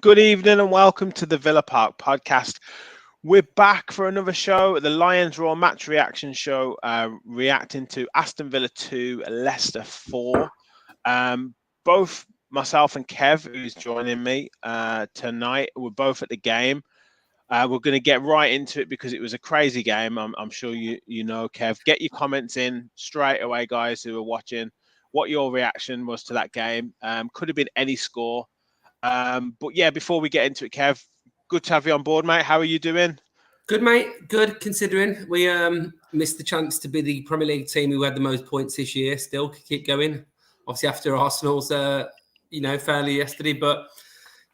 Good evening and welcome to the Villa Park podcast. We're back for another show, the Lions Raw match reaction show, reacting to Aston Villa 2, Leicester 4. Both myself and Kev, who's joining me tonight, we're both at the game. We're going to get right into it because it was a crazy game. I'm sure you know, Kev. Get your comments in straight away, guys, who are watching, what your reaction was to that game. Could have been any score. But yeah, before we get into it, Kev, good to have you on board, mate. How are you doing? Good, mate. Good, considering we missed the chance to be the Premier League team who had the most points this year. Still keep going. Obviously, after Arsenal's, fairly yesterday. But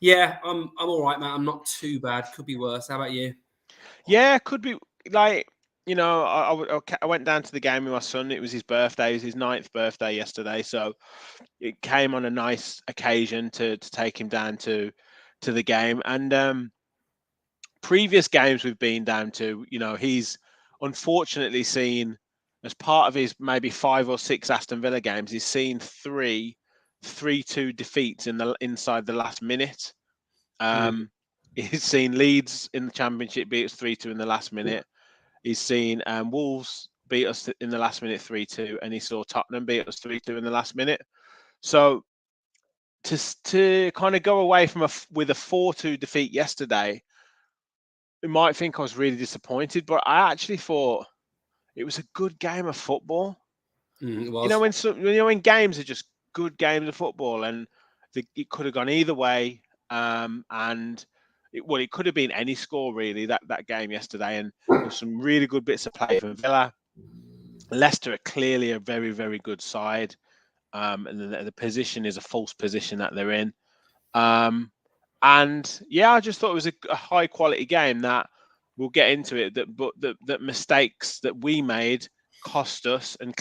yeah, I'm all right, mate. I'm not too bad. Could be worse. How about you? Yeah, could be like I went down to the game with my son. It was his birthday. It was his 9th birthday yesterday, so it came on a nice occasion to take him down to the game. And previous games we've been down to, he's unfortunately seen, as part of his maybe 5 or 6 Aston Villa games, he's seen 3-2 defeats inside the last minute. He's seen Leeds in the Championship beat us 3-2 in the last minute. He's seen Wolves beat us in the last minute 3-2, and he saw Tottenham beat us 3-2 in the last minute. So to kind of go away with a 4-2 defeat yesterday, you might think I was really disappointed, but I actually thought it was a good game of football. It was. When games are just good games of football, and it could have gone either way, and it could have been any score really, that game yesterday, and there was some really good bits of play from Villa. Leicester are clearly a very, very good side, and the position is a false position that they're in. And yeah, I just thought it was a high quality game. That we'll get into it. That mistakes that we made cost us, and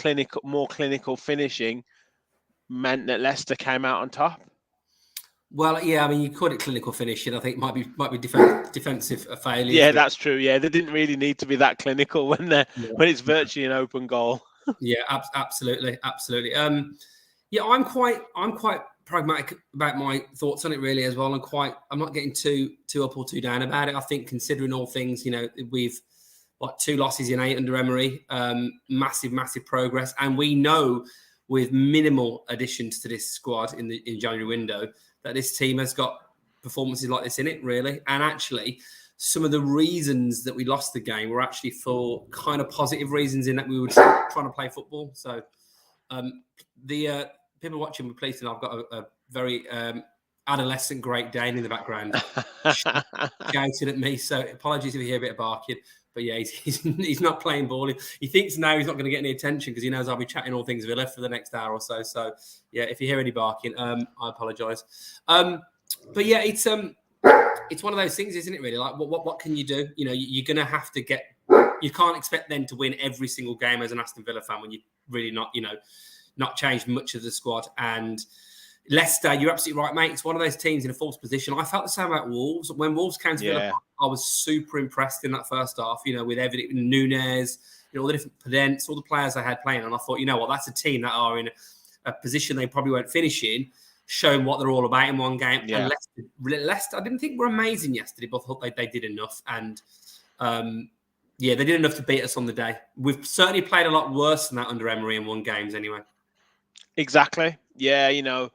more clinical finishing meant that Leicester came out on top. Well, yeah, I mean, you call it clinical finishing. I think it might be defensive failures. Yeah, that's true. Yeah, they didn't really need to be that clinical when it's virtually an open goal. Yeah, absolutely. Yeah, I'm quite pragmatic about my thoughts on it really as well. I'm not getting too up or too down about it. I think considering all things, we've 2 losses in 8 under Emery, massive progress, and we know with minimal additions to this squad in January window that this team has got performances like this in it really. And actually, some of the reasons that we lost the game were actually for kind of positive reasons, in that we were trying to play football. So the people watching, please know I've got a very adolescent Great Dane in the background shouting at me. So apologies if you hear a bit of barking. But yeah, he's not playing ball. He thinks now he's not going to get any attention because he knows I'll be chatting all things Villa for the next hour or so. So yeah, if you hear any barking, I apologise. But yeah, it's one of those things, isn't it? Really, like what can you do? You're going to have to get. You can't expect them to win every single game as an Aston Villa fan when you're really not changed much of the squad. And Leicester, you're absolutely right, mate. It's one of those teams in a false position. I felt the same about Wolves. When Wolves came to Villa, I was super impressed in that first half, with everything, Nunes, all the different Pedents, all the players they had playing. And I thought, that's a team that are in a position they probably won't finish in, showing what they're all about in one game. Yeah. And Leicester, I didn't think were amazing yesterday, but I thought they did enough. And they did enough to beat us on the day. We've certainly played a lot worse than that under Emery and won games anyway. Exactly. Yeah, a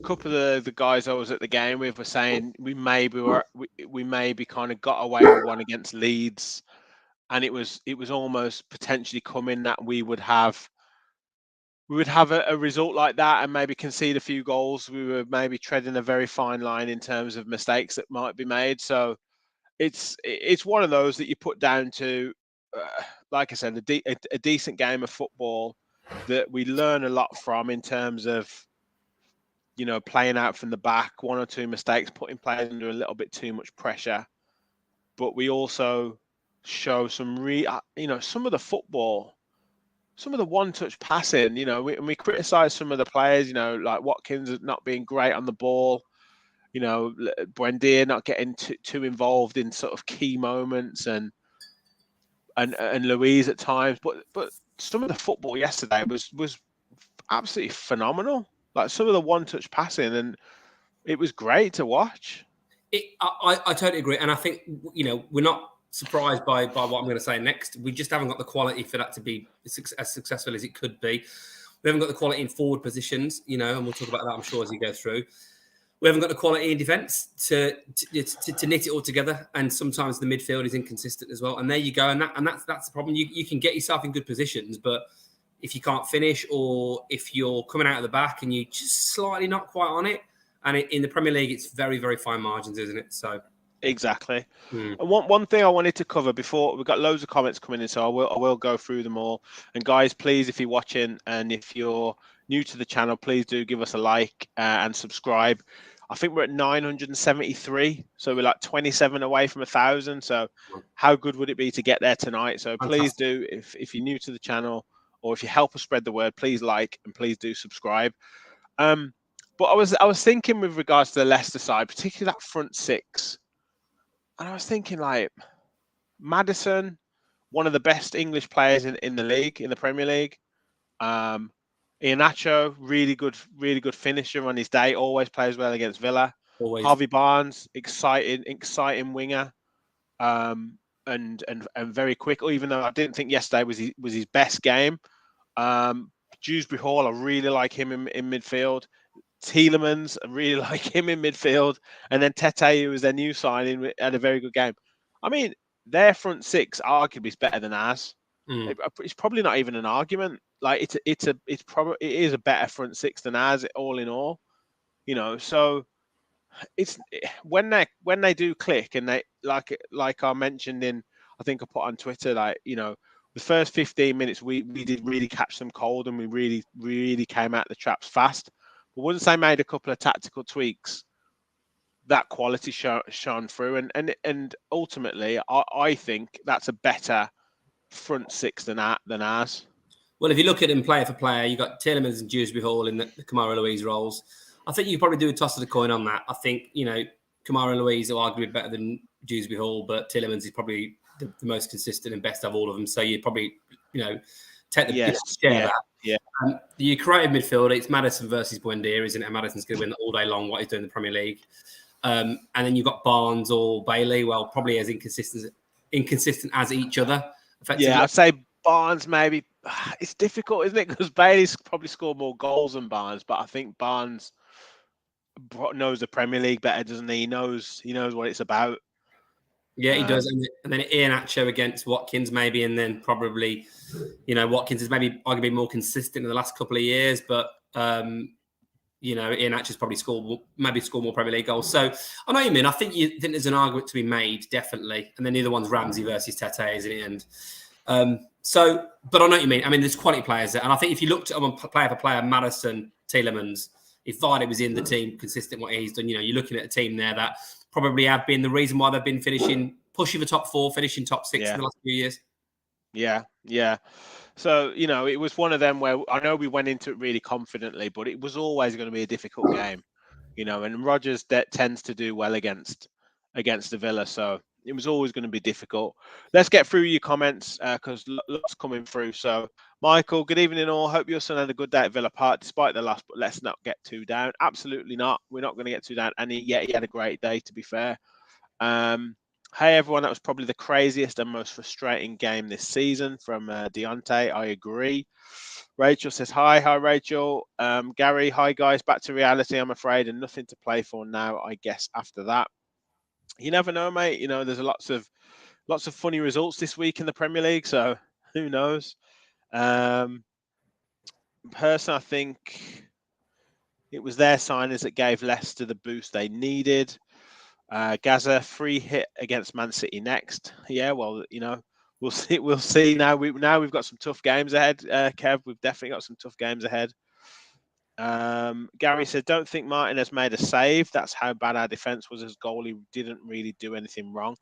couple of the guys I was at the game with were saying we maybe kind of got away with one against Leeds, and it was almost potentially coming that we would have a result like that and maybe concede a few goals. We were maybe treading a very fine line in terms of mistakes that might be made. So it's one of those that you put down to, like I said, a decent game of football that we learn a lot from in terms of, playing out from the back, 1 or 2 mistakes, putting players under a little bit too much pressure. But we also show some some of the football, some of the one-touch passing, we criticize some of the players, like Watkins not being great on the ball, Buendia not getting too involved in sort of key moments, and Louise at times. But some of the football yesterday was absolutely phenomenal. Like some of the one-touch passing, and it was great to watch. I totally agree, and I think we're not surprised by what I'm going to say next. We just haven't got the quality for that to be as successful as it could be. We haven't got the quality in forward positions, and we'll talk about that, I'm sure, as we go through. We haven't got the quality in defence to knit it all together, and sometimes the midfield is inconsistent as well. And there you go, and that's the problem. You can get yourself in good positions, but if you can't finish, or if you're coming out of the back and you just slightly not quite on it, and in the Premier League, it's very, very fine margins, isn't it? So exactly. And one thing I wanted to cover before, we've got loads of comments coming in, so I will go through them all. And guys, please, if you're watching and if you're new to the channel, please do give us a like and subscribe. I think we're at 973, so we're like 27 away from 1,000. So how good would it be to get there tonight? So please do, if you're new to the channel, or if you help us spread the word, please like and please do subscribe. But I was thinking with regards to the Leicester side, particularly that front six, and I was thinking like Maddison, one of the best English players in the league, in the Premier League. Iheanacho, really good finisher on his day. Always plays well against Villa. Always. Harvey Barnes, exciting winger, and very quick. Even though I didn't think yesterday was his best game. Dewsbury Hall, I really like him in midfield. Tielemans, I really like him in midfield. And then Tete, who was their new signing, had a very good game. I mean, their front six arguably is better than ours. It's probably not even an argument. Like it is a better front six than ours, all in all. So it's when they do click, and they like I mentioned I think I put on Twitter, the first 15 minutes we did really catch them cold, and we really came out the traps fast. But once they made a couple of tactical tweaks, that quality shone through, and ultimately I think that's a better front six than ours. Well, if you look at them player for player, you got Tielemans and Dewsbury Hall in the Kamara Louise roles. I think you probably do a toss of the coin on that. I think Kamara Louise are arguably better than Dewsbury Hall, but Tielemans is probably the most consistent and best of all of them. So you probably take the share that. Yeah. The creative midfield, it's Maddison versus Buendia, isn't it? Maddison's going to win all day long what he's doing in the Premier League. And then you've got Barnes or Bailey, well, probably as inconsistent as each other. Yeah, I'd say Barnes maybe. It's difficult, isn't it? Because Bailey's probably scored more goals than Barnes, but I think Barnes knows the Premier League better, doesn't he? He knows what it's about. Yeah, he does. And then Iheanacho against Watkins, maybe, and then probably, Watkins is maybe arguably more consistent in the last couple of years, but Iheanacho's probably scored more Premier League goals. So I know what you mean. I think there's an argument to be made, definitely. And then the other one's Ramsey versus Tete, isn't it? And but I know what you mean. I mean, there's quality players there, and I think if you looked at them player for player, Maddison, Tielemans, if Vardy was in the team, consistent what he's done, you're looking at a team there that probably have been the reason why they've been pushing the top four, finishing top six in the last few years. Yeah. So, it was one of them where I know we went into it really confidently, but it was always going to be a difficult game, and Rodgers tends to do well against the Villa. So it was always going to be difficult. Let's get through your comments because lots coming through. So, Michael, good evening all. Hope your son had a good day at Villa Park despite the loss, but let's not get too down. Absolutely not. We're not going to get too down. And he had a great day, to be fair. Hey, everyone. That was probably the craziest and most frustrating game this season from Deontay. I agree. Rachel says, hi, Rachel. Gary, hi, guys. Back to reality, I'm afraid, and nothing to play for now, I guess, after that. You never know, mate. There's lots of funny results this week in the Premier League, so who knows? Personally, I think it was their signings that gave Leicester the boost they needed. Gaza, free hit against Man City next. Yeah, well, we'll see. We'll see. Now we've got some tough games ahead, Kev. We've definitely got some tough games ahead. Gary said, don't think Martin has made a save. That's how bad our defense was. His goalie didn't really do anything wrong.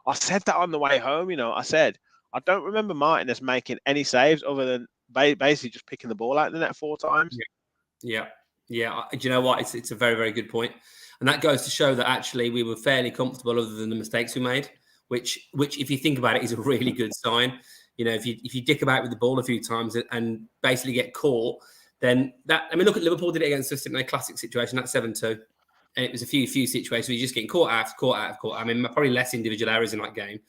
I said that on the way home. I said I don't remember Martin as making any saves other than basically just picking the ball out of the net 4 times. Yeah. Do you know what? It's a very, very good point. And that goes to show that actually we were fairly comfortable other than the mistakes we made, which if you think about it, is a really good sign. If you dick about with the ball a few times and basically get caught, then look at Liverpool did it against us in a classic situation, that's 7-2. And it was a few situations where you're just getting caught out. I mean, probably less individual errors in that game.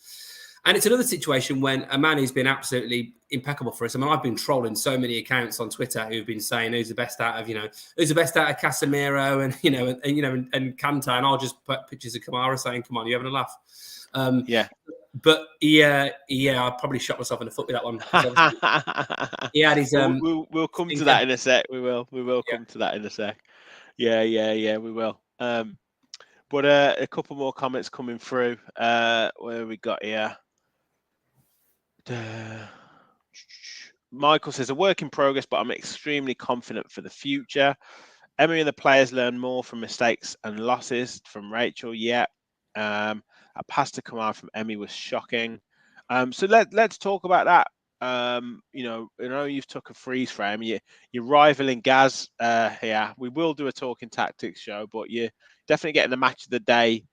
And it's another situation when a man who's been absolutely impeccable for us. I mean, I've been trolling so many accounts on Twitter who've been saying who's the best out of Casemiro and Kante, and I'll just put pictures of Kamara saying, "Come on, you having a laugh?" Yeah. But I probably shot myself in the foot with that one. He had his. We'll come to that in a sec. We will come to that in a sec. Yeah, we will. But a couple more comments coming through. Where we got here? Michael says, a work in progress, but I'm extremely confident for the future. Emery and the players learn more from mistakes and losses. From Rachel, a pass to Kamara from Emery was shocking. So let's talk about that. I know you've took a freeze frame. You're rivaling Gaz here. We will do a talking tactics show, but you're definitely getting the match of the day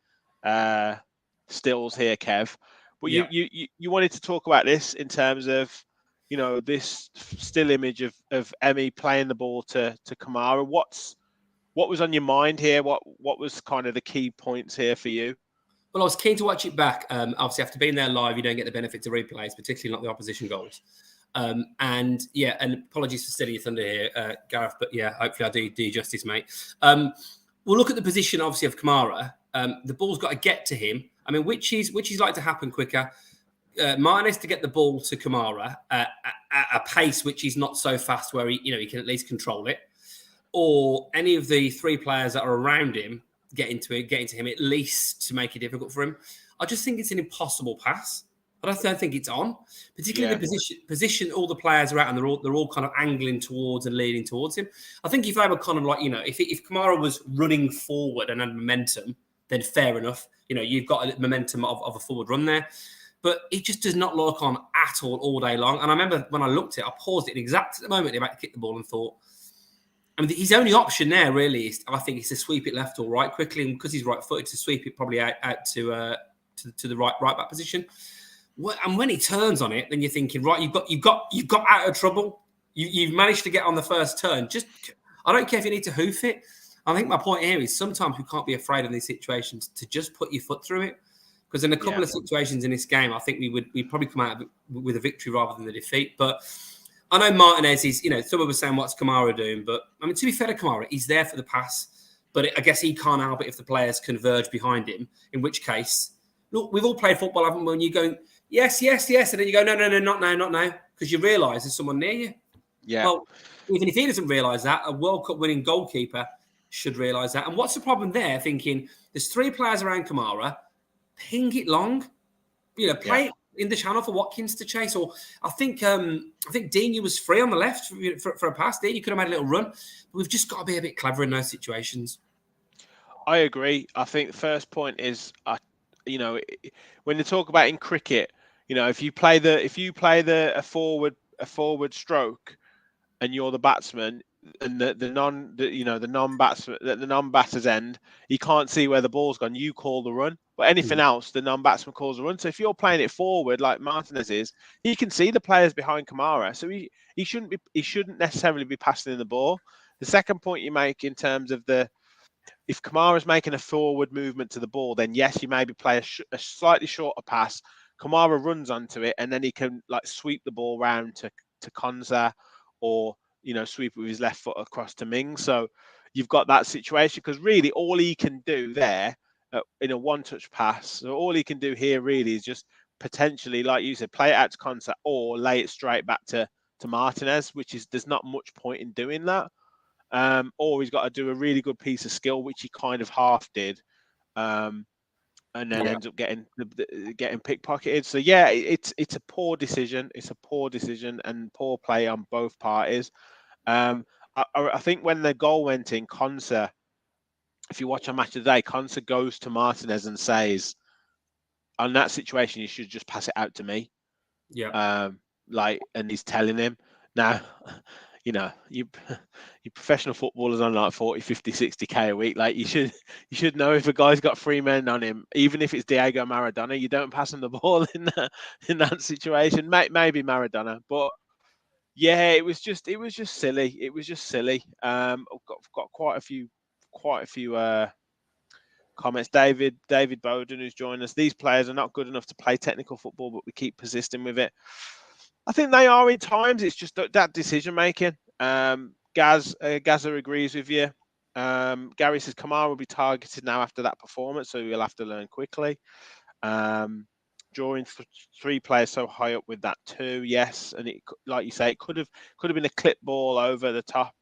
stills here, Kev. But you wanted to talk about this in terms of, this still image of Emmy playing the ball to Kamara. What was on your mind here? What was kind of the key points here for you? Well, I was keen to watch it back. Obviously, after being there live, you don't get the benefit of replays, particularly not the opposition goals. And apologies for stealing your thunder here, Gareth, but hopefully I do justice, mate. We'll look at the position, obviously, of Kamara. The ball's got to get to him. I mean, which is like to happen quicker. Martinez to get the ball to Kamara at a pace which is not so fast where he can at least control it, or any of the three players that are around him getting to him at least to make it difficult for him. I just think it's an impossible pass. I don't think it's on, particularly the position all the players are at, and they're all kind of angling towards and leading towards him. I think if they were kind of like, if Kamara was running forward and had momentum, then fair enough. You've got a momentum of a forward run there. But it just does not look on at all day long. And I remember when I looked at it, I paused it exactly at the moment they're about to kick the ball and thought, I mean, his only option there really is, I think, is to sweep it left or right quickly, and because he's right-footed, to sweep it probably out to the right back position. And when he turns on it, then you're thinking, right, you've got out of trouble. You've managed to get on the first turn. I don't care if you need to hoof it. I think my point here is sometimes we can't be afraid in these situations to just put your foot through it. Because in a couple of situations in this game, I think we'd probably come out with a victory rather than the defeat. But I know Martinez is, someone was saying, what's Kamara doing? But, I mean, to be fair to Kamara, he's there for the pass. But I guess he can't help it if the players converge behind him, in which case, look, we've all played football, haven't we? When you go, yes. And then you go, no, not now. Because you realise there's someone near you. Yeah. Well, even if he doesn't realise that, a World Cup winning goalkeeper should realise that. And what's the problem there? Thinking there's three players around Kamara, ping it long, play it in the channel for Watkins to chase. Or I think Dini was free on the left for a pass. Dini could have made a little run. But we've just got to be a bit clever in those situations. I agree. I think the first point is, when they talk about in cricket, if you play a forward stroke, and you're the batsman, and the non-batter's end, he can't see where the ball's gone. You call the run, but anything else, the non-batsman calls the run. So if you're playing it forward like Martinez is, he can see the players behind Kamara, so he shouldn't necessarily be passing in the ball. The second point you make in terms of if Kamara's making a forward movement to the ball, then yes, you maybe play a slightly shorter pass. Kamara runs onto it, and then he can sweep the ball round to Konsa, or sweep it with his left foot across to Ming. So you've got that situation, because really all he can do there in a one-touch pass, so all he can do here really is just potentially, like you said, play it out to Konsa or lay it straight back to Martinez, there's not much point in doing that. Or he's got to do a really good piece of skill, which he kind of half did, and then ends up getting pickpocketed. So it's a poor decision. It's a poor decision and poor play on both parties. I think when the goal went in, Konsa, if you watch a match of the day, Konsa goes to Martinez and says, on that situation, you should just pass it out to me. Yeah. And he's telling him. Now, you professional footballers on like 40, 50, 60k a week. Like you should know if a guy's got three men on him, even if it's Diego Maradona, you don't pass him the ball in that situation. Maybe Maradona, but yeah, it was just silly. It was just silly. I've got quite a few comments. David Bowden, who's joined us. These players are not good enough to play technical football, but we keep persisting with it. I think they are in times. It's just that decision making. Gaza agrees with you. Gary says Kamara will be targeted now after that performance, so he'll have to learn quickly. Drawing 3 players so high up with that too, yes, and it, like you say, it could have been a clip ball over the top.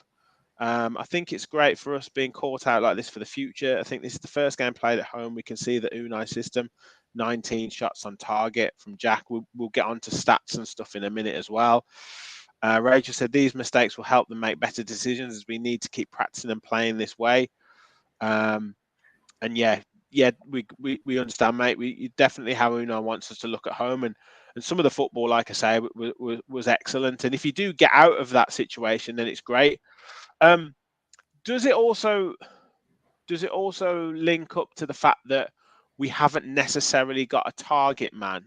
I think it's great for us being caught out like this for the future. I think this is the first game played at home. We can see the Unai system, 19 shots on target from Jack. We'll get onto stats and stuff in a minute as well. Rachel said these mistakes will help them make better decisions as we need to keep practicing and playing this way. And yeah, we understand, mate. We definitely how Unai wants us to look at home, and some of the football, like I say, was excellent. And if you do get out of that situation, then it's great. Does it also link up to the fact that we haven't necessarily got a target man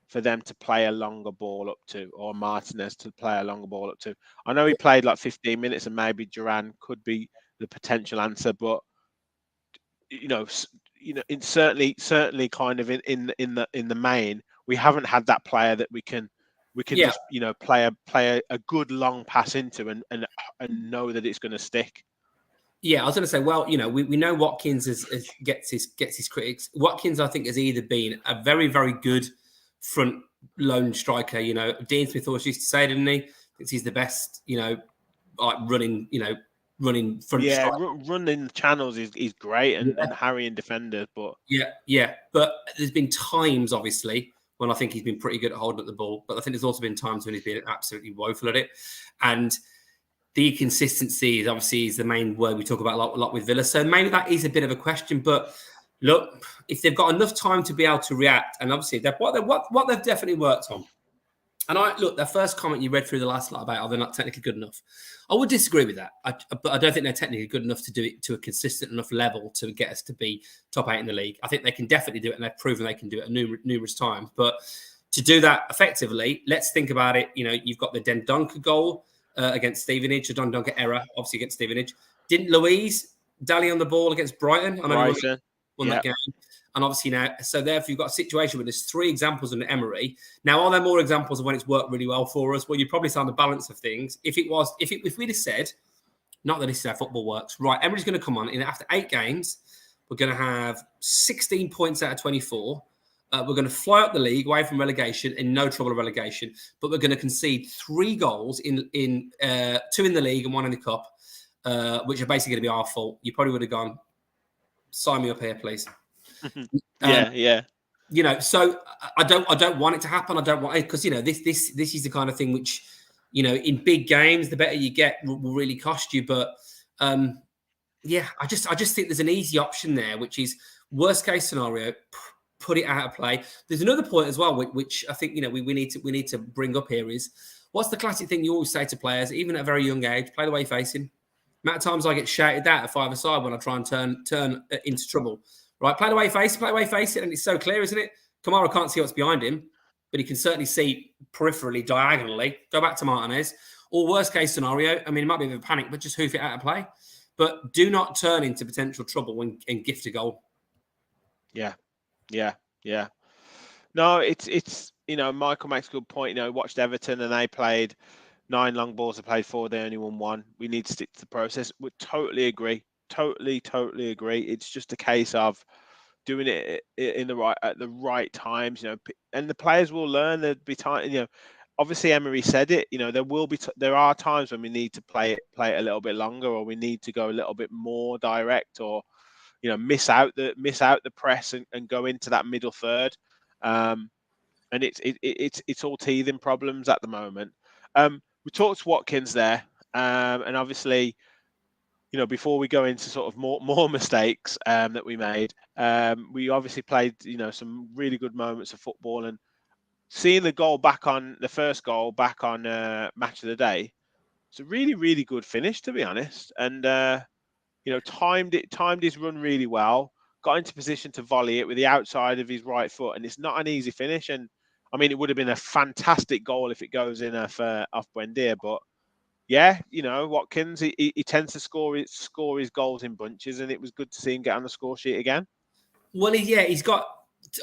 for them to play a longer ball up to, or Martinez to play a longer ball up to? I know he played like 15 minutes, and maybe Duran could be the potential answer, but in certainly kind of in the main, we haven't had that player that we can just play a good long pass into and know that it's going to stick. Yeah, I was going to say, well, we know Watkins gets his critics. Watkins, I think, has either been a very, very good front lone striker. Dean Smith always used to say, didn't he? Thinks he's the best, like running front. Yeah, running channels is great, and harrying defenders, but but there's been times, obviously, when I think he's been pretty good at holding up the ball, but I think there's also been times when he's been absolutely woeful at it, and the inconsistency is the main word we talk about a lot with Villa. So maybe that is a bit of a question. But look, if they've got enough time to be able to react, and obviously what they've definitely worked on. And the first comment you read through the last lot about, are they not technically good enough? I would disagree with that. But I don't think they're technically good enough to do it to a consistent enough level to get us to be top 8 in the league. I think they can definitely do it, and they've proven they can do it numerous times. But to do that effectively, let's think about it. You've got the Dendoncker goal against Stevenage, the Dendoncker error, obviously against Stevenage. Didn't Louise dally on the ball against Brighton? I know he won that game. And obviously now, so therefore you've got a situation where there's 3 examples under Emery. Now, are there more examples of when it's worked really well for us? Well, you probably saw the balance of things. If we'd have said, not that this is how football works, right, Emery's going to come on, and after 8 games, we're going to have 16 points out of 24. We're going to fly up the league away from relegation, in no trouble of relegation, but we're going to concede 3 goals in 2 in the league and 1 in the cup, which are basically going to be our fault. You probably would have gone, sign me up here, please. Yeah. So I don't want it to happen. I don't want it because this is the kind of thing which in big games, the better you get will really cost you. But I just think there's an easy option there, which is worst case scenario, put it out of play. There's another point as well, which I think we need to bring up here is what's the classic thing you always say to players, even at a very young age, play the way facing. Amount of times I get shouted at 5-a-side when I try and turn into trouble. Right, play the way face it, and it's so clear, isn't it? Kamara can't see what's behind him, but he can certainly see peripherally, diagonally. Go back to Martinez. Or worst case scenario, it might be a bit of a panic, but just hoof it out of play. But do not turn into potential trouble and gift a goal. Yeah. No, it's Michael makes a good point. Watched Everton and they played 9 long balls. They played 4. They only won 1. We need to stick to the process. Would totally agree. Totally agree. It's just a case of doing it at the right times, and the players will learn. There'll be time, obviously Emery said it. There are times when we need to play it a little bit longer, or we need to go a little bit more direct, or miss out the press and go into that middle third. And it's all teething problems at the moment. We talked to Watkins there, and obviously, before we go into sort of more mistakes that we made, we obviously played, some really good moments of football, and seeing the first goal back on Match of the Day, it's a really, really good finish, to be honest. And timed his run really well, got into position to volley it with the outside of his right foot, and it's not an easy finish. And it would have been a fantastic goal if it goes in off Buendia, but. Yeah, Watkins, he tends to score his goals in bunches, and it was good to see him get on the score sheet again. Well, he's got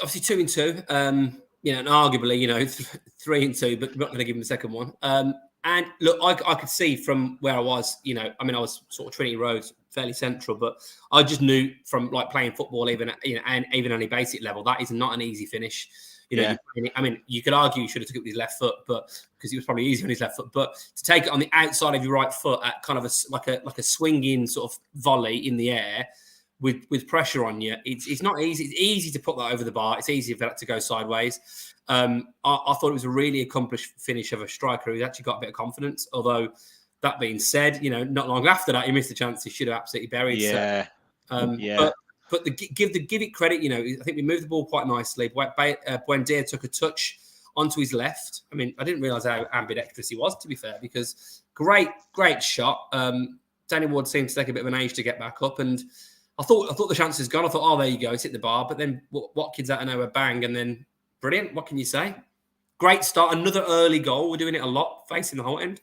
obviously 2 and 2. And arguably, 3 and 2, but we're not going to give him the second one. And look, I could see from where I was, I was sort of Trinity Road, fairly central, but I just knew from like playing football, even and even on a basic level, that is not an easy finish. You could argue you should have took it with his left foot, but because it was probably easier on his left foot. But to take it on the outside of your right foot at kind of like a swinging sort of volley in the air with pressure on you, it's not easy. It's easy to put that over the bar. It's easy for that to go sideways. I thought it was a really accomplished finish of a striker who's actually got a bit of confidence. Although that being said, not long after that, he missed a chance he should have absolutely buried. Yeah. But give it credit. I think we moved the ball quite nicely. Buendia took a touch onto his left. I mean, I didn't realise how ambidextrous he was, to be fair, because great shot. Danny Ward seemed to take a bit of an age to get back up, and I thought the chance was gone. I thought, oh, there you go, it's hit the bar. But then Watkins out of nowhere, bang, and then brilliant. What can you say? Great start. Another early goal. We're doing it a lot, facing the whole end.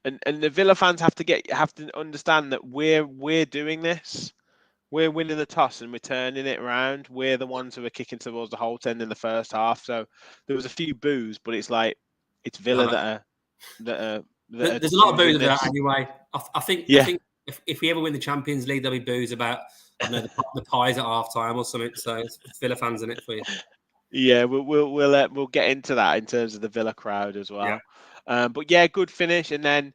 And the Villa fans have to understand that we're doing this. We're winning the toss and we're turning it around. We're the ones who are kicking towards the Holt end in the first half. So there was a few boos, but it's like it's Villa that are There's a lot of boos of that anyway. I think if we ever win the Champions League, there'll be boos about the pies at half time or something. So it's Villa fans in it for you. Yeah, we'll get into that in terms of the Villa crowd as well. Yeah. But yeah, good finish, and then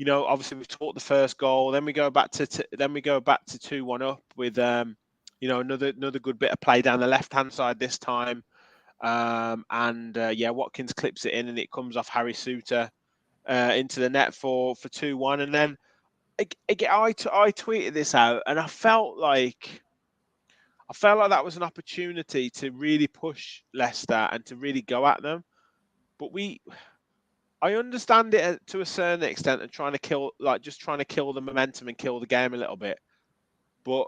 obviously we've talked the first goal. Then we go back to 2-1 up with another good bit of play down the left hand side this time, Watkins clips it in and it comes off Harry Souttar into the net for 2-1, and then I tweeted this out and I felt like that was an opportunity to really push Leicester and to really go at them, but I understand it to a certain extent and trying to kill the momentum and kill the game a little bit. But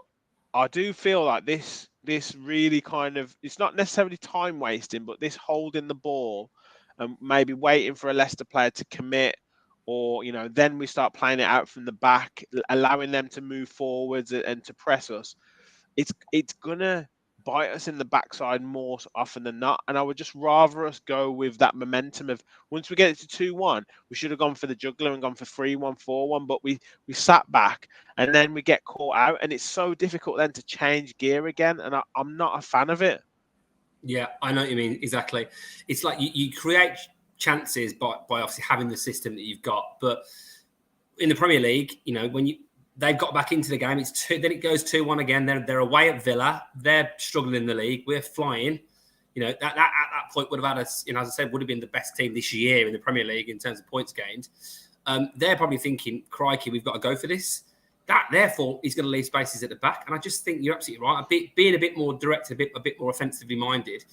I do feel like this really kind of, it's not necessarily time wasting, but this holding the ball and maybe waiting for a Leicester player to commit, or, then we start playing it out from the back, allowing them to move forwards and to press us. It's going to bite us in the backside more often than not, and I would just rather us go with that momentum of once we get it to 2-1, we should have gone for the juggler and gone for 3-1, 4-1, but we sat back and then we get caught out, and it's so difficult then to change gear again, and I'm not a fan of it. Yeah, I know what you mean, exactly. It's like you create chances by obviously having the system that you've got, but in the Premier League, when they've got back into the game, then it goes 2-1 again. They're away at Villa. They're struggling in the league. We're flying. At that point would have had us, as I said, would have been the best team this year in the Premier League in terms of points gained. They're probably thinking, crikey, we've got to go for this. That, therefore, is going to leave spaces at the back. And I just think you're absolutely right. Being a bit more direct, a bit more offensively minded.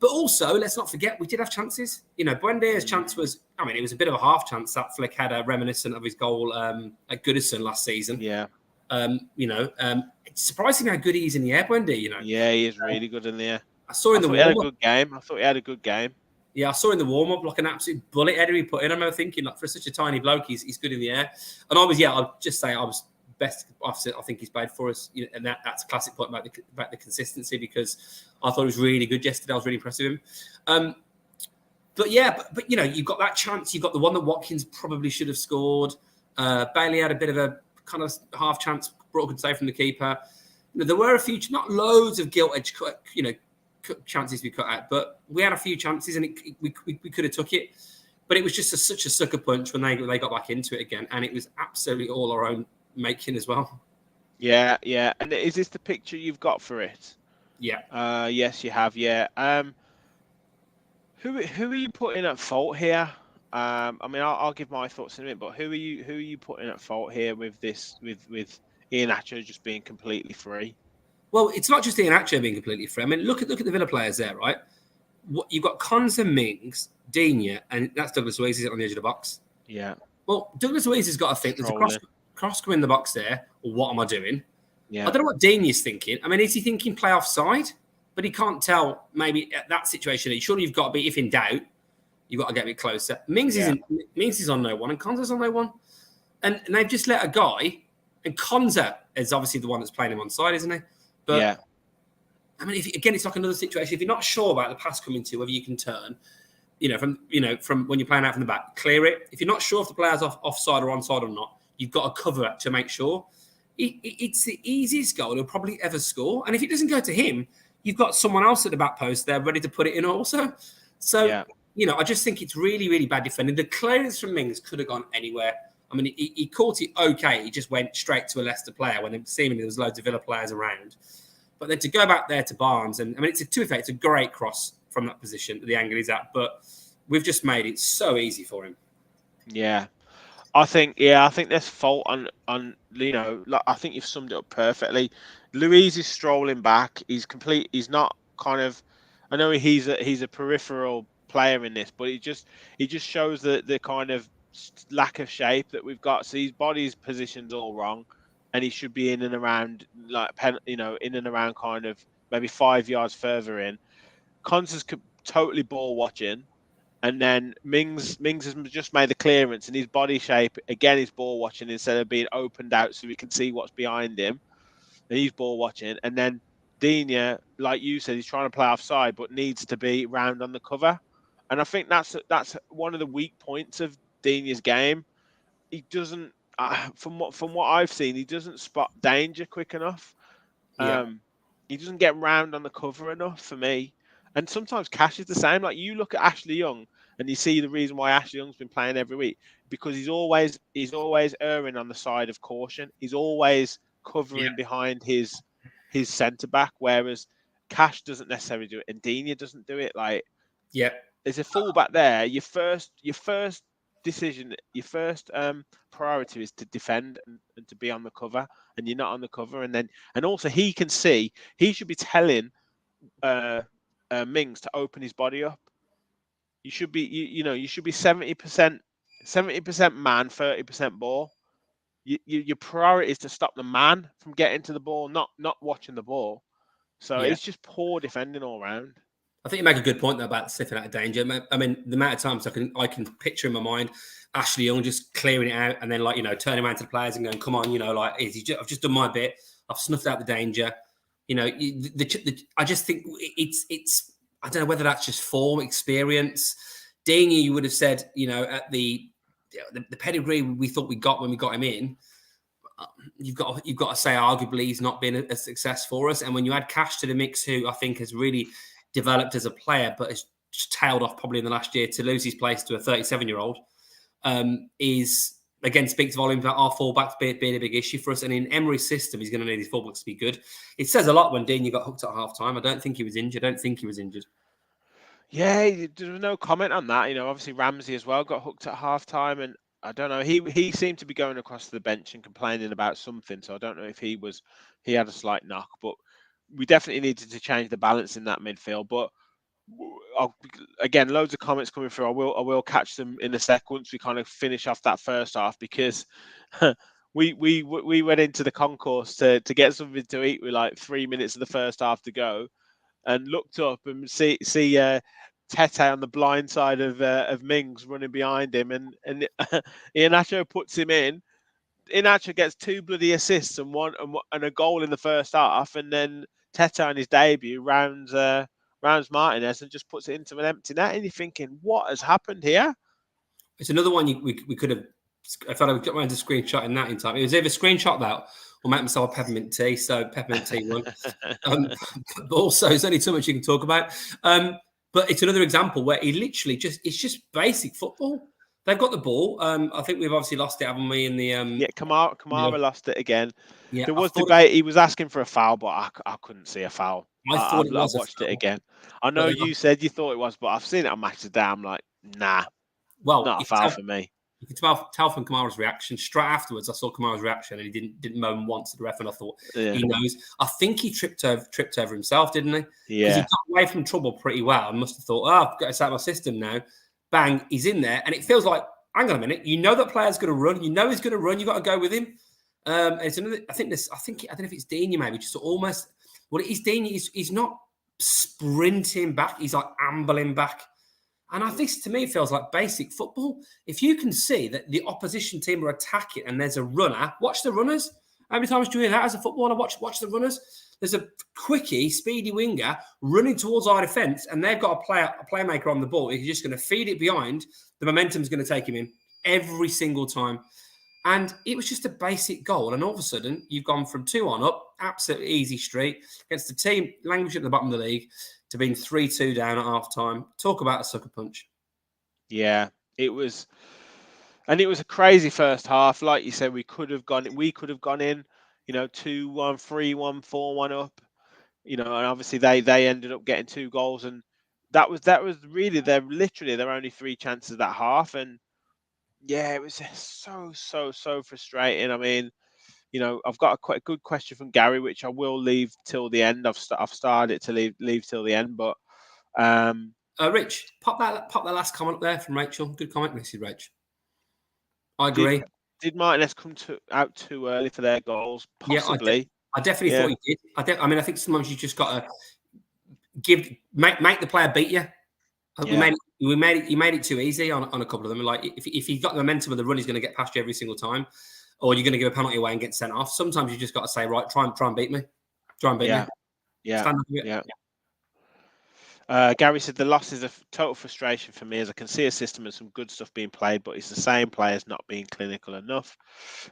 But also, let's not forget, we did have chances. Buendia's chance was, it was a bit of a half chance. That flick had a reminiscent of his goal at Goodison last season. Yeah. It's surprising how good he is in the air, Buendia, Yeah, he is really good in the air. I saw in the warm-up. I thought he had a good game. Yeah, I saw in the warm-up like an absolute bullet header he put in. I remember thinking, for such a tiny bloke, he's good in the air. And I'll just say I was best offset I think he's played for us, and that's a classic point about the consistency, because I thought it was really good yesterday. I was really impressed with him. But you've got that chance. You've got the one that Watkins probably should have scored. Bailey had a bit of a kind of half chance, brought a good save from the keeper. There were a few, not loads of gilt-edged, chances we cut out, but we had a few chances, and we could have took it. But it was just such a sucker punch when they got back into it again, and it was absolutely all our own making as well. Yeah. And is this the picture you've got for it? Yeah. Yes, you have. Yeah. Who are you putting at fault here? I'll give my thoughts in a minute, but who are you putting at fault here with this? With Iheanacho just being completely free? Well, it's not just Iheanacho being completely free. Look at the Villa players there, right? You've got Konsa, Mings, Digne, and that's Douglas Luiz on the edge of the box. Yeah. Well, Douglas Luiz has got to think there's a cross coming in the box there. What am I doing? Yeah. I don't know what Digne is thinking. Is he thinking play offside? But he can't tell. Maybe at that situation, surely you've got to be. If in doubt, you've got to get a bit closer. Mings is on no one, and Konsa's on no one, and they've just let a guy. And Konsa is obviously the one that's playing him on side, isn't he? But I mean, again, it's like another situation. If you're not sure about the pass coming to, whether you can turn, from when you're playing out from the back, clear it. If you're not sure if the player's offside or onside or not, you've got to cover it to make sure. It's the easiest goal he'll probably ever score. And if it doesn't go to him, you've got someone else at the back post there ready to put it in also. So, I just think it's really, really bad defending. The clearance from Mings could have gone anywhere. I mean, he caught it okay. He just went straight to a Leicester player when seemingly there was loads of Villa players around. But then to go back there to Barnes, and I mean, it's a great cross from that position, the angle he's at. But we've just made it so easy for him. Yeah. I think there's fault on I think you've summed it up perfectly. Luiz is strolling back. He's not kind of. I know he's a peripheral player in this, but he just shows the kind of lack of shape that we've got. So his body's positioned all wrong, and he should be in and around in and around kind of maybe 5 yards further in. Cons is totally ball watching. And then Mings has just made the clearance, and his body shape again is ball watching instead of being opened out so we can see what's behind him. And he's ball watching, and then Digne, like you said, he's trying to play offside, but needs to be round on the cover. And I think that's one of the weak points of Digne's game. He doesn't, from what I've seen, he doesn't spot danger quick enough. He doesn't get round on the cover enough for me. And sometimes Cash is the same. Like you look at Ashley Young and you see the reason why Ashley Young's been playing every week, because he's always erring on the side of caution. He's always covering behind his centre back, whereas Cash doesn't necessarily do it, and Digne doesn't do it. Like, there's a fullback there. Your first decision, your first priority is to defend and to be on the cover, and you're not on the cover. And also he can see. He should be telling Mings to open his body up. You should be, you should be 70% man, 30% ball. Your priority is to stop the man from getting to the ball, not watching the ball. So it's just poor defending all round. I think you make a good point though about sniffing out of danger. I mean, the amount of times I can picture in my mind Ashley Young just clearing it out and then turning around to the players and going, "Come on, I've just done my bit. I've snuffed out the danger." I just think it's. I don't know whether that's just form, experience. Digne, you would have said, at the pedigree we thought we got when we got him in. You've got to say, arguably, he's not been a success for us. And when you add Cash to the mix, who I think has really developed as a player, but has tailed off probably in the last year to lose his place to a 37-year-old, is again speaks volumes about our fullbacks being a big issue for us. And in Emery's system, he's going to need his fullbacks to be good. It says a lot when Digne got hooked at half time. I don't think he was injured. Yeah, there was no comment on that. Obviously Ramsey as well got hooked at half time, and I don't know. He seemed to be going across to the bench and complaining about something. So I don't know if he had a slight knock, but we definitely needed to change the balance in that midfield. But again, loads of comments coming through. I will catch them in a sec once we kind of finish off that first half, because we went into the concourse to get something to eat with like 3 minutes of the first half to go, and looked up and see Tete on the blind side of Mings running behind him, and Iheanacho puts him in. Iheanacho gets 2 bloody assists and a goal in the first half, and then Tete on his debut rounds Martinez and just puts it into an empty net, and you're thinking, what has happened here? It's another one we could have. I thought I got around to screenshotting that in time. It was either screenshot that or make myself a peppermint tea. So peppermint tea won. But also, there's only so much you can talk about. But it's another example where it's just basic football. They've got the ball. I think we've obviously lost it, haven't we? In the Kamara lost it again. Yeah, there was debate. He was asking for a foul, but I couldn't see a foul. I've watched it again. I know you said you thought it was, but I've seen it on Match Today. I'm like, nah. Well, not a foul for me. You can tell from Kamara's reaction. Straight afterwards, I saw Kamara's reaction, and he didn't moan once at the ref, and I thought he knows. I think he tripped over himself, didn't he? Yeah. Because he got away from trouble pretty well. I must have thought, I've got to set my system now. Bang, he's in there, and it feels like, hang on a minute, you know that player's going to run. You know he's going to run. You got to go with him. It's another. I don't know if it's Digne maybe, just almost. Well, it is Digne. He's not sprinting back. He's like ambling back. And this, to me, feels like basic football. If you can see that the opposition team are attacking and there's a runner, watch the runners. How many times do you hear that as a footballer? Watch the runners. There's a quickie, speedy winger running towards our defence, and they've got a playmaker on the ball. He's just going to feed it behind. The momentum's going to take him in every single time. And it was just a basic goal. And all of a sudden, you've gone from 2-1 up, absolutely easy street, against the team languishing at the bottom of the league, to being 3-2 down at half time. Talk about a sucker punch. Yeah, it was. And it was a crazy first half. Like you said, we could have gone in, 2-1, 3-1, 4-1 up. And obviously they ended up getting 2 goals, and that was really their only 3 chances that half. And yeah, it was so frustrating. I mean, I've got a quite good question from Gary, which I will leave till the end. I've started it to leave till the end, but Rich, pop that last comment up there from Rachel. Good comment, Mrs. Rach. I agree. Did Martinez come out too early for their goals? Possibly. Yeah, I definitely thought he did. I think sometimes you just got to make the player beat you. Yeah. We made it too easy on a couple of them. Like if you've got the momentum of the run, he's going to get past you every single time, or you're going to give a penalty away and get sent off. Sometimes you just got to say, right, try and beat me. Try and beat me. Yeah. Gary said the loss is a total frustration for me, as I can see a system and some good stuff being played, but it's the same players not being clinical enough.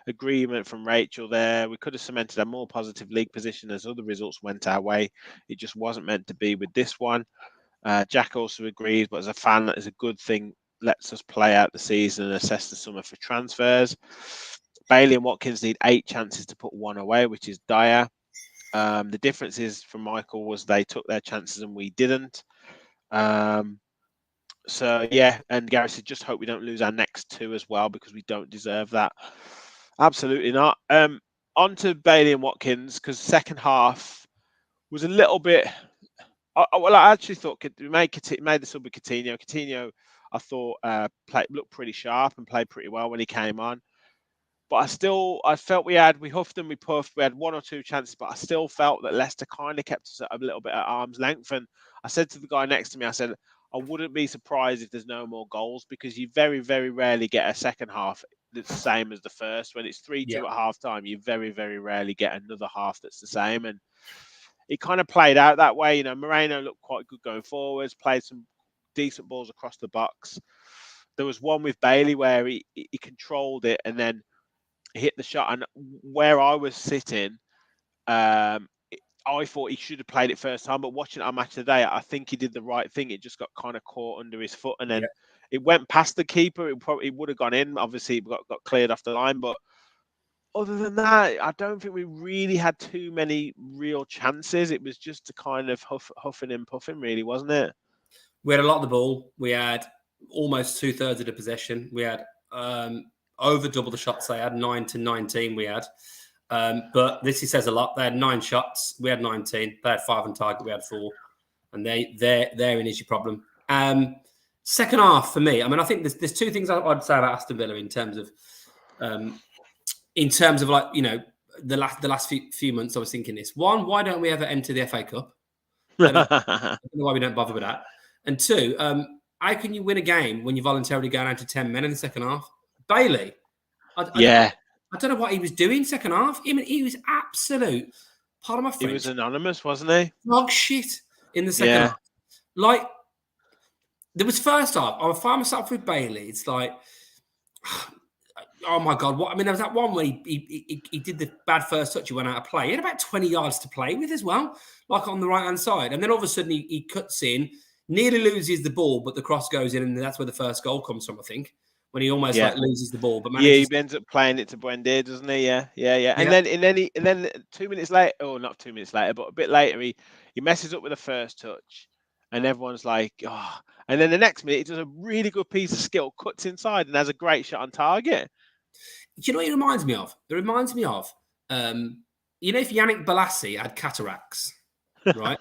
Agreement from Rachel there. We could have cemented a more positive league position as other results went our way. It just wasn't meant to be with this one. Jack also agrees, but as a fan, that is a good thing. Lets us play out the season and assess the summer for transfers. Bailey and Watkins need 8 chances to put 1 away, which is dire. The difference is from Michael was they took their chances and we didn't. So yeah, and Gary said, just hope we don't lose our next 2 as well, because we don't deserve that. Absolutely not. On to Bailey and Watkins, because second half was a little bit. I actually thought we made the sub with Coutinho. Coutinho, I thought looked pretty sharp and played pretty well when he came on. But I felt we huffed and we puffed. We had 1 or 2 chances, but I still felt that Leicester kind of kept us a little bit at arm's length. And I said to the guy next to me, I said, I wouldn't be surprised if there's no more goals, because you very, very rarely get a second half that's the same as the first. When it's 3-2 at half time, you very, very rarely get another half that's the same. And it kind of played out that way. Moreno looked quite good going forwards, played some decent balls across the box. There was one with Bailey where he controlled it and then hit the shot. And where I was sitting, I thought he should have played it first time. But watching our match today, I think he did the right thing. It just got kind of caught under his foot, and then it went past the keeper. It would have gone in. Obviously, it got cleared off the line, but other than that, I don't think we really had too many real chances. It was just a kind of huffing and puffing, really, wasn't it? We had a lot of the ball. We had almost 2/3 of the possession. We had over double the shots they had, 9 to 19 we had. But this says a lot. They had 9 shots. We had 19. They had 5 on target. We had 4. And therein is your problem. Second half for me, I mean, I think there's 2 things I'd say about Aston Villa in terms of like, the last few months. I was thinking this. 1, why don't we ever enter the FA Cup? I don't know why we don't bother with that. And 2, how can you win a game when you voluntarily go down to 10 men in the second half? Bailey, I don't know what he was doing second half. I mean, he was absolute, pardon my French. He was anonymous, wasn't he? Dog shit in the second half. Like, there was first half, I find myself with Bailey. It's like, oh my God. What? I mean, there was that one where he did the bad first touch. He went out of play. He had about 20 yards to play with as well, like on the right-hand side. And then all of a sudden he cuts in, nearly loses the ball, but the cross goes in, and that's where the first goal comes from, I think, when he almost loses the ball. But he ends up playing it to Buendia, doesn't he? Yeah. And then 2 minutes later, or not 2 minutes later, but a bit later, he messes up with the first touch, and everyone's like, oh. And then the next minute, he does a really good piece of skill, cuts inside, and has a great shot on target. Do you know what it reminds me of? It reminds me of, if Yannick Bolasie had cataracts, right?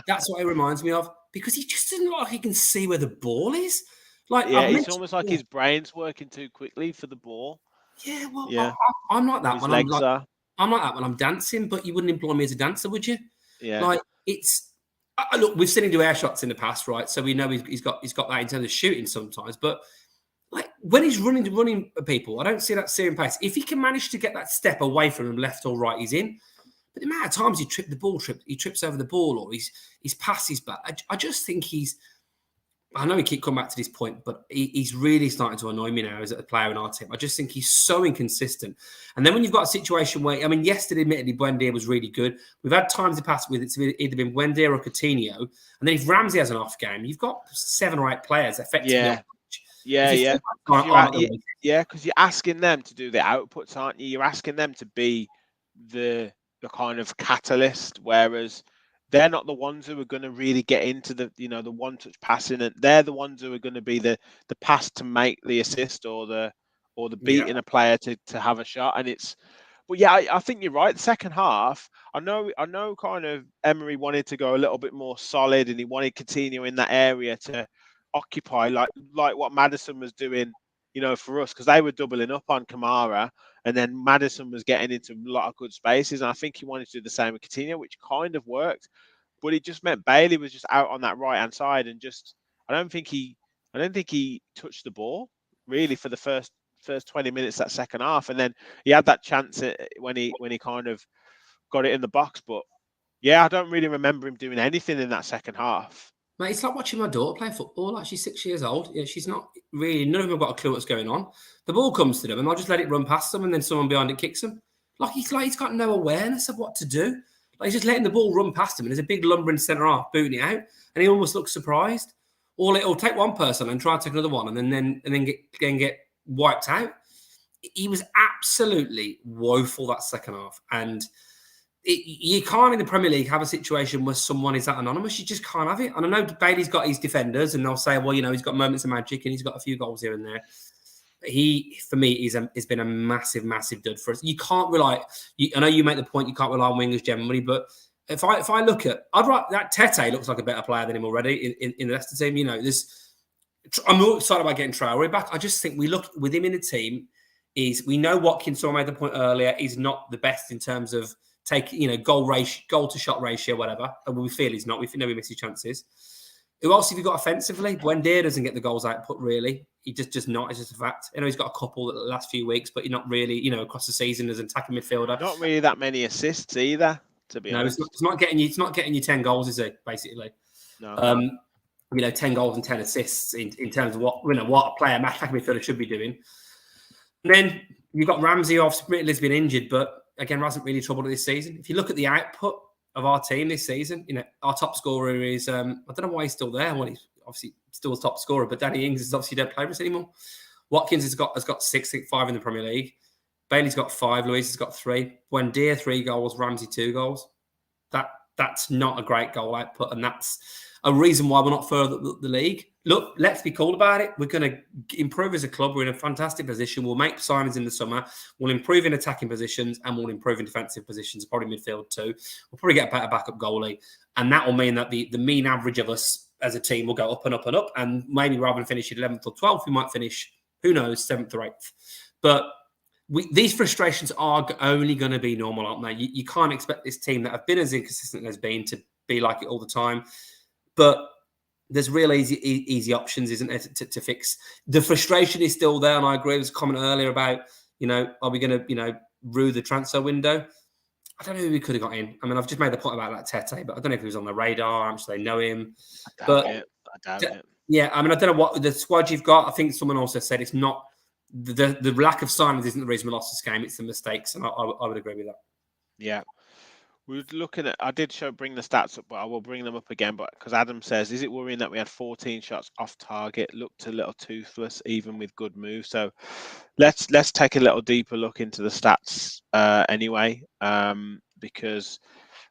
That's what it reminds me of, because he just doesn't look like he can see where the ball is. Like, it's almost like his brain's working too quickly for the ball. Yeah, well, I'm like that when I'm like that when I'm dancing, but you wouldn't employ me as a dancer, would you? Yeah. Like, it's look, we've seen him do air shots in the past, right? So we know he's got that in terms of shooting sometimes, but Like when he's running at people, I don't see that searing pace. If he can manage to get that step away from him, left or right, he's in. But the amount of times he trips over the ball, or he's passes back. I just think he's. I know we keep coming back to this point, but he's really starting to annoy me now as a player in our team. I just think he's so inconsistent. And then when you've got a situation where, I mean, yesterday, admittedly, Buendia was really good. We've had times in the past with it's either been Buendia or Coutinho. And then if Ramsey has an off game, you've got 7 or 8 players effectively. Yeah. Because you're asking them to do the outputs, aren't you? You're asking them to be the kind of catalyst, whereas they're not the ones who are going to really get into the one touch passing, and they're the ones who are going to be the pass to make the assist or the beating a player to have a shot. And but yeah, I think you're right. The second half, I know kind of Emery wanted to go a little bit more solid, and he wanted Coutinho in that area to occupy like what Maddison was doing, for us, because they were doubling up on Kamara, and then Maddison was getting into a lot of good spaces, and I think he wanted to do the same with Coutinho, which kind of worked, but it just meant Bailey was just out on that right hand side, and just I don't think he touched the ball really for the first 20 minutes that second half, and then he had that chance when he kind of got it in the box, but yeah, I don't really remember him doing anything in that second half. Mate, it's like watching my daughter play football. Like, she's 6 years old. Yeah, she's not really. None of them have got a clue what's going on. The ball comes to them, and I'll just let it run past them, and then someone behind it kicks them. He's got no awareness of what to do. Like, he's just letting the ball run past him, and there's a big lumbering centre half booting it out, and he almost looks surprised. Or it'll take one person and try to take another one, and then get wiped out. He was absolutely woeful that second half, and you can't in the Premier League have a situation where someone is that anonymous. You just can't have it. And I know Bailey's got his defenders, and they'll say, well, he's got moments of magic and he's got a few goals here and there. For me, has been a massive, massive dud for us. You can't rely. I know you make the point you can't rely on wingers generally, but if I look at, that Tete looks like a better player than him already in the Leicester team. I'm not excited about getting Traore back. I just think we look with him in the team. We know Watkins, I made the point earlier, is not the best in terms of goal to shot ratio, whatever. And we feel he's not. We know he misses chances. Who else have you got offensively? Buendia doesn't get the goals output, really. He just not. It's just a fact. I know he's got a couple the last few weeks, but he's not really, across the season as an attacking midfielder. Not really that many assists either, to be honest. No, it's not getting you 10 goals, is it? Basically. No. 10 goals and 10 assists in terms of what a player, attacking midfielder should be doing. And then you've got Ramsey, obviously, has been injured, but again, hasn't really troubled this season. If you look at the output of our team this season, our top scorer is, I don't know why he's still there. Well, he's obviously still the top scorer, but Danny Ings is obviously don't play for us anymore. Watkins has got 6, 5 in the Premier League. Bailey's got 5. Luis has got 3. Buendia 3 goals. Ramsey 2 goals. That's not a great goal output, and that's a reason why we're not further the league. Look, let's be cool about it. We're going to improve as a club. We're in a fantastic position. We'll make signings in the summer. We'll improve in attacking positions, and we'll improve in defensive positions, probably midfield too. We'll probably get a better backup goalie, and that will mean that the mean average of us as a team will go up and up and up, and maybe rather than finish at 11th or 12th, we might finish, who knows, 7th or 8th. But these frustrations are only going to be normal, aren't they? You can't expect this team that have been as inconsistent as been to be like it all the time. But there's real easy options, isn't there, to fix. The frustration is still there, and I agree with a comment earlier about, are we going to, rue the transfer window? I don't know who we could have got in. I mean, I've just made the point about that Tete, but I don't know if he was on the radar. I'm sure they know him. I doubt it. Yeah, I mean, I don't know what the squad you've got. I think someone also said it's not the lack of signings isn't the reason we lost this game. It's the mistakes, and I would agree with that. Yeah. We were looking at, I did bring the stats up, but I will bring them up again. But because Adam says, is it worrying that we had 14 shots off target, looked a little toothless, even with good moves? So let's take a little deeper look into the stats anyway, because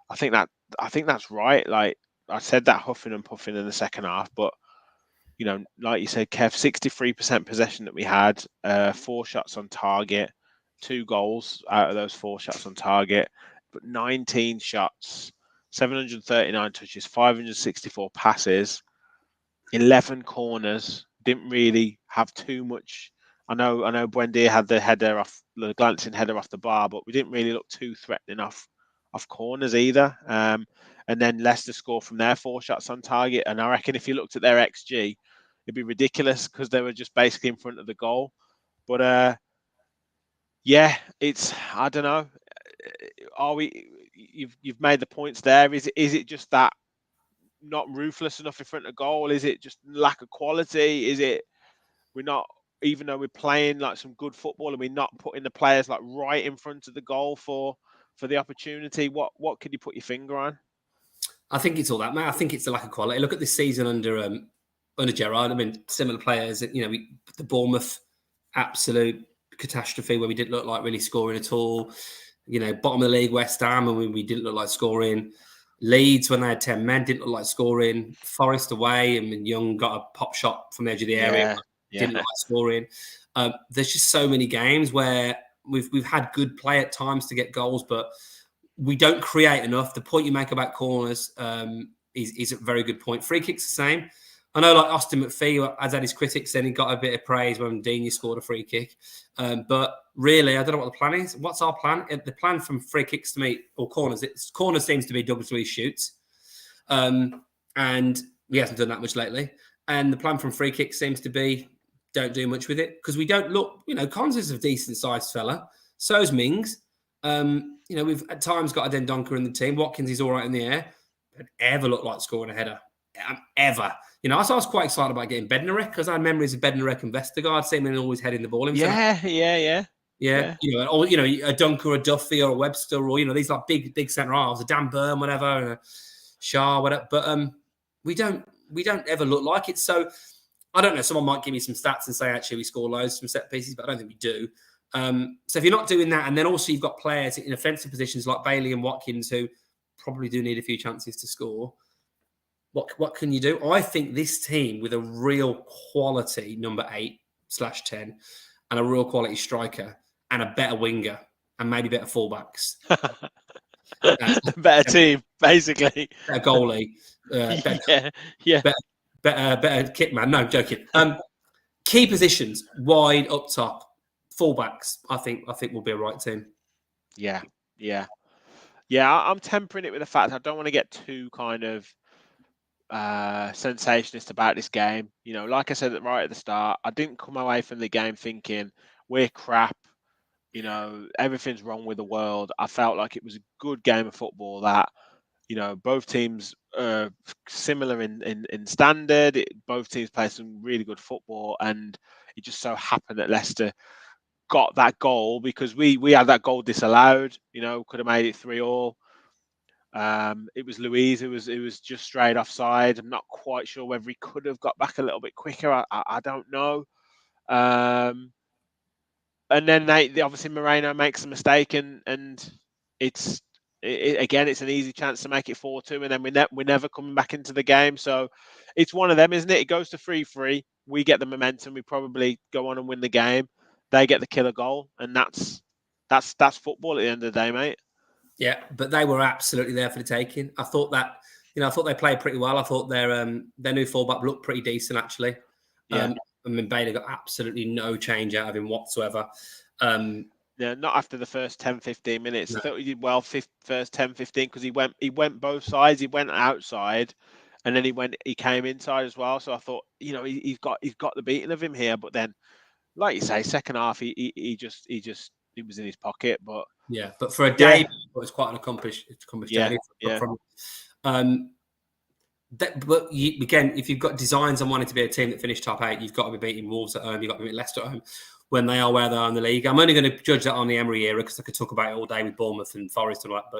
I think that's right. Like I said, that huffing and puffing in the second half, but like you said, Kev, 63% possession that we had, 4 shots on target, 2 goals out of those 4 shots on target. But 19 shots, 739 touches, 564 passes, 11 corners. Didn't really have too much. I know Buendia had the glancing header off the bar, but we didn't really look too threatening off corners either. And then Leicester scored from their 4 shots on target. And I reckon if you looked at their XG, it'd be ridiculous because they were just basically in front of the goal. But yeah, it's I don't know. Are we? You've made the points there. Is it just that not ruthless enough in front of goal? Is it just lack of quality? Is it we're not, even though we're playing like some good football, and we're not putting the players like right in front of the goal for the opportunity? What could you put your finger on? I think it's all that, mate. I think it's the lack of quality. Look at this season under Gerrard. I mean, similar players. You know, the Bournemouth absolute catastrophe where we didn't look like really scoring at all. You know, bottom of the league, West Ham, and we didn't look like scoring. Leeds, when they had 10 men, didn't look like scoring. Forest away, and Young got a pop shot from the edge of the area, didn't look like scoring. There's just so many games where we've had good play at times to get goals, but we don't create enough. The point you make about corners is a very good point. Free kicks the same. I know, like Austin McPhee has had his critics, and he got a bit of praise when Dini scored a free kick. But really, I don't know what the plan is. What's our plan? The plan from free kicks to me, or corners, corners seems to be Douglas Luiz shoots. And he hasn't done that much lately. And the plan from free kicks seems to be don't do much with it because we don't look, Cons is a decent sized fella. So's Mings. We've at times got a Dendoncker in the team. Watkins is all right in the air. But ever look like scoring a header. Ever. So I was quite excited about getting Bednarek because I had memories of Bednarek and Vestergaard seeming always heading the ball himself. Yeah. A Dunker, a Duffy, or a Webster, or these like big centre halves, a Dan Burn, whatever, and a Shah, whatever. But we don't ever look like it. So I don't know. Someone might give me some stats and say actually we score loads from set pieces, but I don't think we do. So if you're not doing that, and then also you've got players in offensive positions like Bailey and Watkins who probably do need a few chances to score. What can you do? I think this team with a real quality number 8/10 and a real quality striker and a better winger and maybe better fullbacks. Better team, basically. Better goalie. Better kit man. No, joking. Key positions, wide up top, fullbacks. I think will be a right team. Yeah. I'm tempering it with the fact I don't want to get too kind of sensationalist about this game. Like I said right at the start, I didn't come away from the game thinking we're crap. Everything's wrong with the world. I felt like it was a good game of football that, both teams are similar in standard. Both teams played some really good football, and it just so happened that Leicester got that goal because we had that goal disallowed. Could have made it 3-3. It was Luiz who was just straight offside. I'm not quite sure whether he could have got back a little bit quicker. I don't know. And then they obviously Moreno makes a mistake, and it's an easy chance to make it 4-2, and then we're never coming back into the game. So it's one of them, isn't it? It goes to 3-3. We get the momentum. We probably go on and win the game. They get the killer goal, and that's football at the end of the day, mate. Yeah, but they were absolutely there for the taking. I thought that, I thought they played pretty well. I thought their new fullback looked pretty decent, actually. Yeah. Bailey got absolutely no change out of him whatsoever. Yeah, not after the first 10-15 minutes. No. I thought he did well first 10-15 because he went both sides. He went outside, and then he came inside as well. So I thought, he's got the beating of him here. But then, like you say, second half he was in his pocket. But yeah, but for a day, it was quite an accomplished journey. But again, if you've got designs on wanting to be a team that finished top 8, you've got to be beating Wolves at home. You've got to be beating Leicester at home when they are where they are in the league. I'm only going to judge that on the Emery era because I could talk about it all day with Bournemouth and Forest and all that.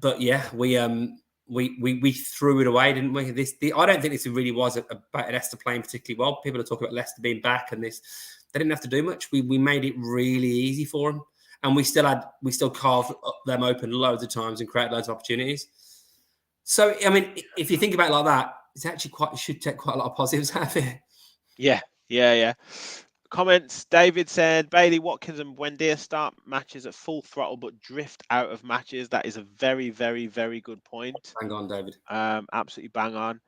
But yeah, we threw it away, didn't we? I don't think this really was about Leicester playing particularly well. People are talking about Leicester being back and this. They didn't have to do much. We made it really easy for them, and we still carved them open loads of times and created loads of opportunities. So, I mean, if you think about it like that, it's actually it should take quite a lot of positives out of it. Yeah. Comments. David said, Bailey, Watkins and Buendia start matches at full throttle but drift out of matches. That is a very, very, very good point. Bang on, David. Absolutely bang on.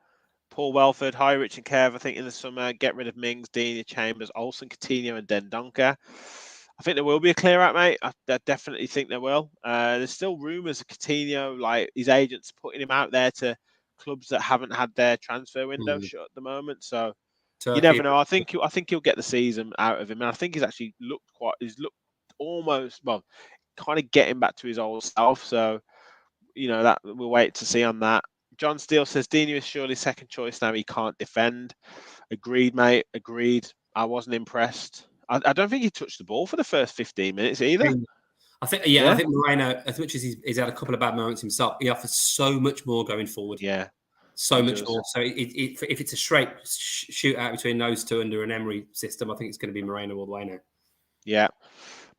Paul Welford, hi, Rich and Kev. I think in the summer, get rid of Mings, Dini, Chambers, Olsen, Coutinho and Dendoncker. I think there will be a clear out, mate. I definitely think there will. There's still rumours of Coutinho, like his agents putting him out there to clubs that haven't had their transfer window Mm. shut at the moment. So you Turkey. never know. I think he'll get the season out of him, and I think he's actually he's looked almost kind of getting back to his old self. So that we'll wait to see on that. John Steele says Dino is surely second choice now. He can't defend. Agreed, mate. Agreed. I wasn't impressed. I don't think he touched the ball for the first 15 minutes either. I think Yeah. Moreno, as much as he's had a couple of bad moments himself, he offers so much more going forward. Yeah. So much more. So if it's a straight shootout between those two under an Emery system, I think it's going to be Moreno all the way now. Yeah.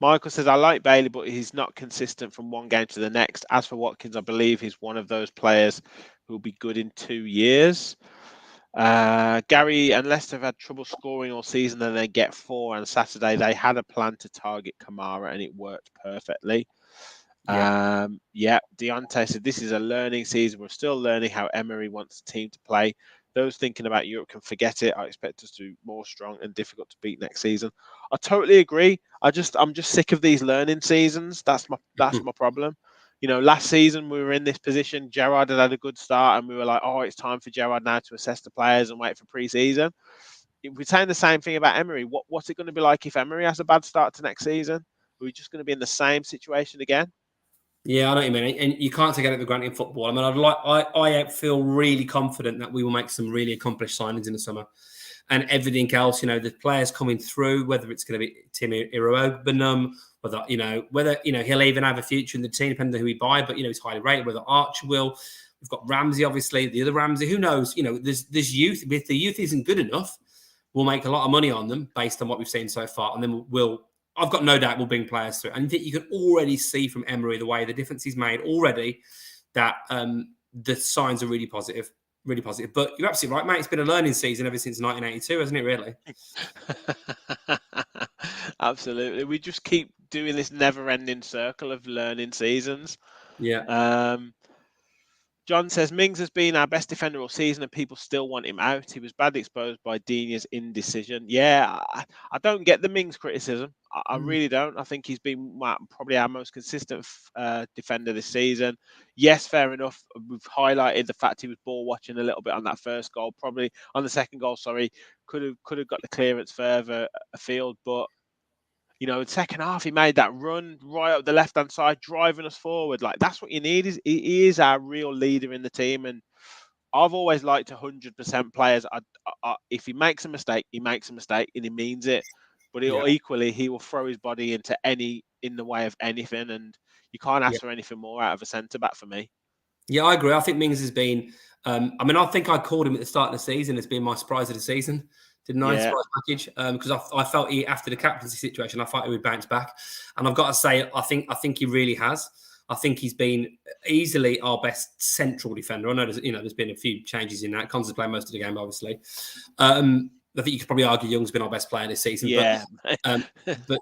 Michael says, I like Bailey, but he's not consistent from one game to the next. As for Watkins, I believe he's one of those players who will be good in 2 years. Gary and Leicester have had trouble scoring all season, and they get 4 on Saturday. They had a plan to target Kamara, and it worked perfectly. Deontay said, this is a learning season. We're still learning how Emery wants the team to play. Those thinking about Europe can forget it. I expect us to be more strong and difficult to beat next season. I totally agree. I'm just sick of these learning seasons. That's my problem. Last season we were in this position. Gerrard had a good start, and we were like, oh, it's time for Gerrard now to assess the players and wait for pre-season. If we're saying the same thing about Emery, what's it going to be like if Emery has a bad start to next season? Are we just going to be in the same situation again? Yeah, I know what you mean, and you can't take it for granted in football. I mean, I feel really confident that we will make some really accomplished signings in the summer, and everything else. The players coming through, whether it's going to be Tim Iroegbunam, whether he'll even have a future in the team, depending on who we buy. But he's highly rated. Whether Archer will, we've got Ramsey, obviously the other Ramsey. Who knows? There's youth. If the youth isn't good enough, we'll make a lot of money on them based on what we've seen so far, and then we'll. I've got no doubt we'll bring players through. And you can already see from Emery the way the difference he's made already that the signs are really positive, really positive. But you're absolutely right, mate. It's been a learning season ever since 1982, hasn't it, really? Absolutely. We just keep doing this never-ending circle of learning seasons. Yeah. John says, Mings has been our best defender all season and people still want him out. He was badly exposed by Dini's indecision. Yeah, I don't get the Mings criticism. I really don't. I think he's been probably our most consistent defender this season. Yes, fair enough. We've highlighted the fact he was ball watching a little bit on that first goal. Probably on the second goal, could have got the clearance further afield. But in the second half, he made that run right up the left-hand side, driving us forward. Like, that's what you need. He is our real leader in the team. And I've always liked 100% players. If he makes a mistake, he makes a mistake and he means it. But equally, he will throw his body in the way of anything. And you can't ask for anything more out of a centre-back for me. Yeah, I agree. I think Mings has been... I think I called him at the start of the season as being my surprise of the season. Didn't I? Surprise package, because I felt after the captaincy situation, I thought he would bounce back, and I've got to say, I think he really has. I think he's been easily our best central defender. I know there's been a few changes in that. Cons has played most of the game, obviously. I think you could probably argue Young's been our best player this season. Yeah, but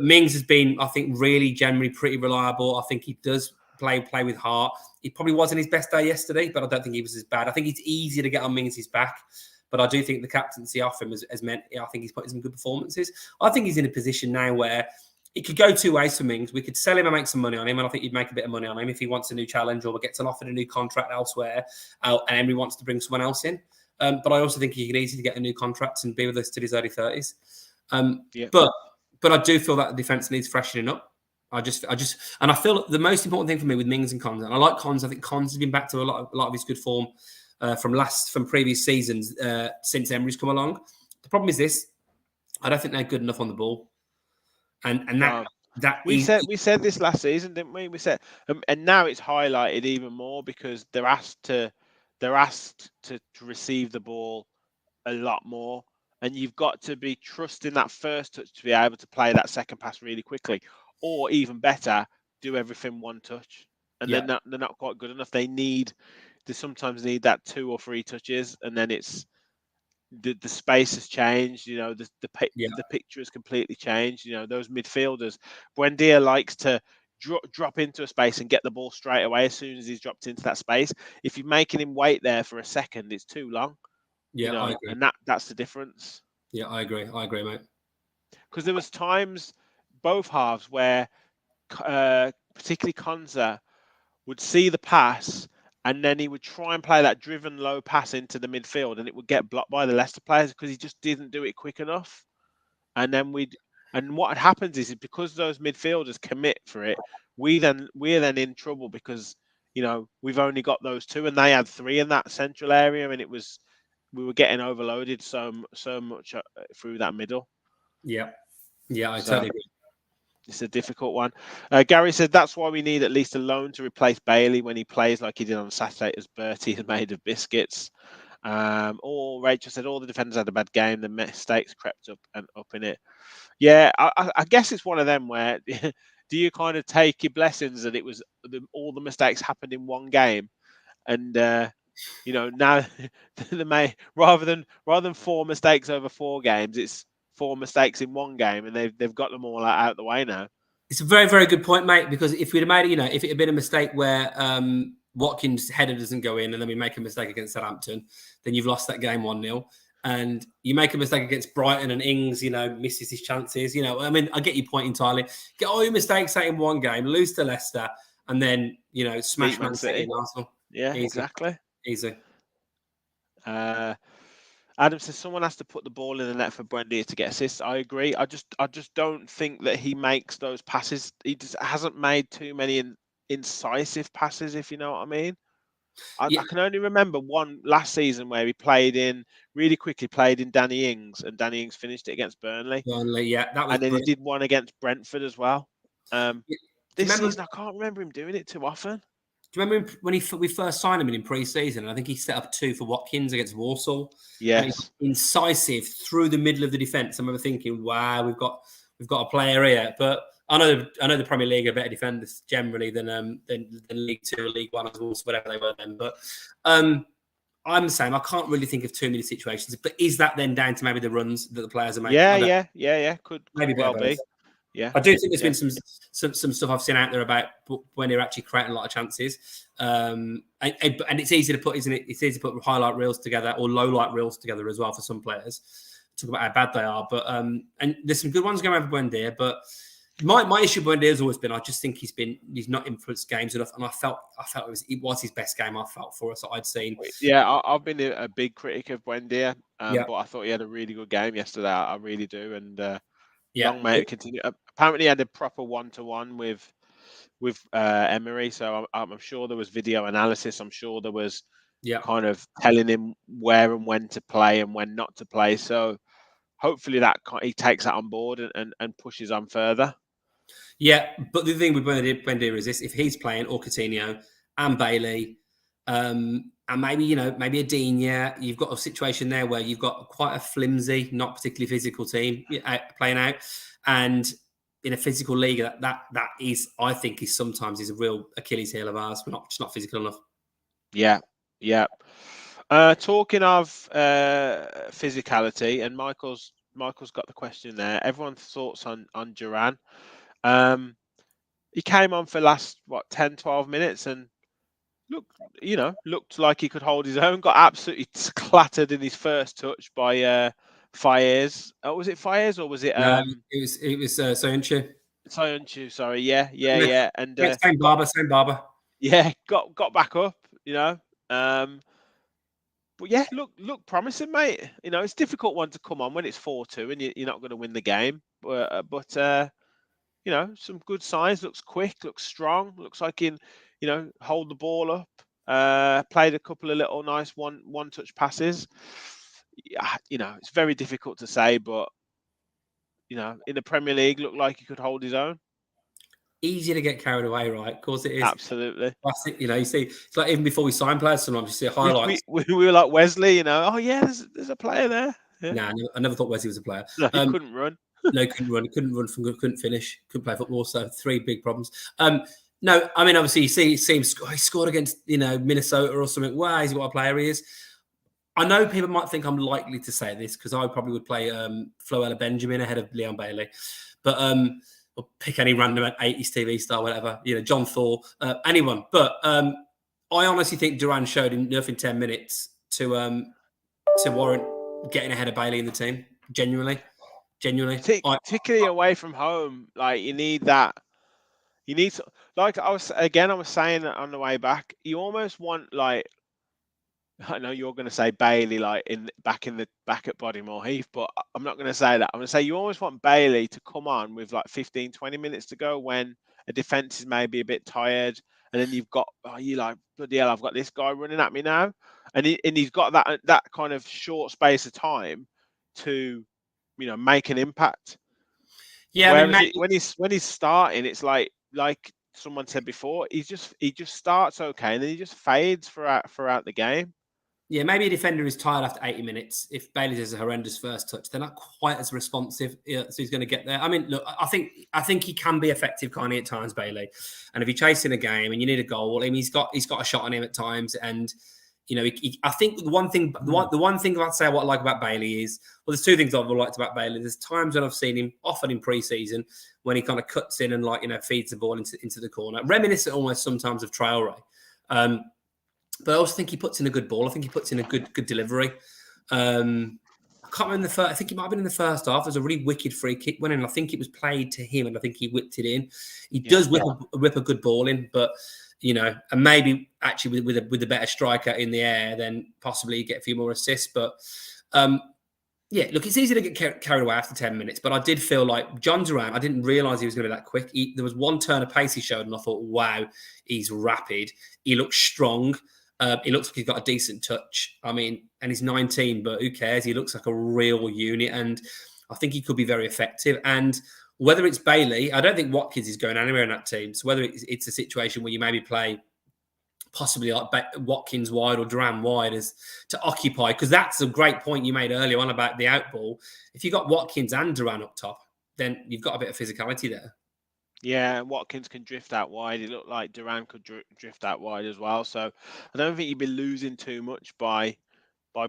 Mings has been, I think, really generally pretty reliable. I think he does play with heart. He probably wasn't his best day yesterday, but I don't think he was as bad. I think it's easier to get on Mings' back. But I do think the captaincy off him has meant, I think he's put in some good performances. I think he's in a position now where it could go two ways for Mings. We could sell him and make some money on him, and I think he'd make a bit of money on him if he wants a new challenge or gets offered a new contract elsewhere, and Emery wants to bring someone else in. But I also think he can easily get a new contract and be with us till his early 30s. But I do feel that the defence needs freshening up. I feel the most important thing for me with Mings and Cons, and I like Cons. I think Cons has been back to a lot of his good form. From previous seasons since Emery's come along. The problem is this: I don't think they're good enough on the ball, and that we said this last season, didn't we? We said, and now it's highlighted even more because they're asked to receive the ball a lot more, and you've got to be trusting that first touch to be able to play that second pass really quickly, or even better, do everything one touch, and they're not quite good enough. They sometimes need that 2 or 3 touches, and then it's the space has changed. The picture has completely changed. Those midfielders. Buendia likes to drop into a space and get the ball straight away as soon as he's dropped into that space. If you're making him wait there for a second, it's too long. I agree. And that's the difference. Yeah, I agree, mate. Because there was times, both halves, where particularly Konza would see the pass and then he would try and play that driven low pass into the midfield, and it would get blocked by the Leicester players because he just didn't do it quick enough. And then what happens is because those midfielders commit for it, we're then in trouble because we've only got those two, and they had three in that central area, and we were getting overloaded so much through that middle. Yeah, I totally agree. It's a difficult one. Gary said that's why we need at least a loan to replace Bailey when he plays like he did on Saturday as Bertie is made of biscuits. Or Rachel said all the defenders had a bad game. The mistakes crept up in it. Yeah, I guess it's one of them where do you kind of take your blessings that it was all the mistakes happened in one game, and now rather than 4 mistakes over 4 games, it's 4 mistakes in one game, and they've got them all out the way now. It's a very, very good point, mate. Because if we'd have made it, if it had been a mistake where Watkins' header doesn't go in, and then we make a mistake against Southampton, then you've lost that game 1-0. And you make a mistake against Brighton, and Ings, misses his chances. I mean, I get your point entirely. Get all your mistakes out in one game, lose to Leicester, and then smash Man City and Arsenal. Yeah, exactly. Easy. Adam says someone has to put the ball in the net for Buendia to get assists. I agree. I just don't think that he makes those passes. He just hasn't made too many incisive passes, if you know what I mean. I can only remember one last season where he played in Danny Ings, and Danny Ings finished it against Burnley. Yeah, that was. And then he did one against Brentford as well. This season, I can't remember him doing it too often. Do you remember when we first signed him in pre-season? I think he set up 2 for Watkins against Walsall. Yes, incisive through the middle of the defence. I remember thinking, "Wow, we've got a player here." But I know the Premier League are better defenders generally than League 2 or League 1 or whatever they were then. But I'm the same. I can't really think of too many situations. But is that then down to maybe the runs that the players are making? Yeah. Could maybe well be. Yeah, I do think there's been some stuff I've seen out there about when they're actually creating a lot of chances, and it's easy to put, isn't it? It's easy to put highlight reels together or low light reels together as well for some players. Talk about how bad they are, but and there's some good ones going over Buendia. But my issue with Buendia has always been I just think he's not influenced games enough, and I felt it was his best game I felt for us that I'd seen. Yeah, I've been a big critic of Buendia, but I thought he had a really good game yesterday. I really do, and. Long may it continue. Apparently, he had a proper one-to-one with Emery, so I'm sure there was video analysis. I'm sure there was kind of telling him where and when to play and when not to play. So hopefully that he takes that on board and pushes on further. Yeah, but the thing with Buendia is this: if he's playing or Coutinho and Bailey, and maybe a Digne, you've got a situation there where you've got quite a flimsy, not particularly physical team playing out, and in a physical league, that is, I think, is sometimes a real Achilles heel of ours. We're not physical enough. Yeah. Talking of physicality, and Michael's got the question there. Everyone's thoughts on Duran. He came on for last 10, 12 minutes and looked like he could hold his own. Got absolutely clattered in his first touch by Fayez. Was it Fayez or was it? It was Soyuncu. Soyuncu, sorry. Yeah. And same barber. Yeah, got back up. But yeah, look promising, mate. It's a difficult one to come on when it's 4-2 and you're not going to win the game. But some good signs. Looks quick. Looks strong. Looks like he can, hold the ball up. Played a couple of little nice one-touch passes. Yeah, it's very difficult to say, but in the Premier League, looked like he could hold his own. Easy to get carried away, right? Of course it is. Absolutely. You see, it's like even before we sign players, sometimes you see highlights. We were like Wesley, oh yeah, there's a player there. Yeah. Nah, I never thought Wesley was a player. No, he couldn't run. No, couldn't run from good, couldn't finish, couldn't play football. So 3 big problems. No, I mean, obviously, he scored against, Minnesota or something. Wow, he's what a player he is. I know people might think I'm likely to say this because I probably would play Floella Benjamin ahead of Leon Bailey. But, or pick any random 80s TV star, whatever, John Thor, anyone. But I honestly think Duran showed enough in 10 minutes to warrant getting ahead of Bailey in the team. Genuinely. Particularly away from home, like you need that. You need to, like I was saying on the way back. You almost want like I know you're going to say Bailey like in the back at Bodymore Heath, but I'm not going to say that. I'm going to say you always want Bailey to come on with like 15, 20 minutes to go when a defense is maybe a bit tired, and then you've got you like bloody hell, I've got this guy running at me now, and he's got that kind of short space of time to make an impact. Yeah, I mean, Whereas maybe, when he's starting, it's like someone said before, he just starts okay, and then he just fades throughout the game. yeah, maybe a defender is tired after 80 minutes. If Bailey does a horrendous first touch, they're not quite as responsive. Yeah, so he's going to get there. I mean, look, I think he can be effective, kind of at times, Bailey. And if you're chasing a game and you need a goal, I mean, he's got a shot on him at times. And I think the one thing I'd say what I like about Bailey is, well, there's two things I've liked about Bailey. There's times when I've seen him often in pre-season when he kind of cuts in and feeds the ball into the corner, reminiscent almost sometimes of Traore. But I also think he puts in a good ball. I think he puts in a good delivery. I can't remember the first. I think it might have been in the first half. There's a really wicked free kick went in. I think it was played to him, and I think he whipped it in. He does whip a good ball in, but and maybe actually with a better striker in the air, then possibly get a few more assists. But yeah, look, it's easy to get carried away after 10 minutes, but I did feel like John Duran, I didn't realise he was going to be that quick. There was one turn of pace he showed, and I thought, wow, he's rapid. He looks strong. He looks like he's got a decent touch. I mean, and he's 19, but who cares? He looks like a real unit, and I think he could be very effective. And whether it's Bailey, I don't think Watkins is going anywhere in that team. So whether it's a situation where you maybe play possibly like Watkins wide or Duran wide as to occupy, because that's a great point you made earlier on about the out ball. If you've got Watkins and Duran up top, then you've got a bit of physicality there. Yeah, Watkins can drift out wide. It looked like Duran could drift out wide as well. So I don't think you'd be losing too much by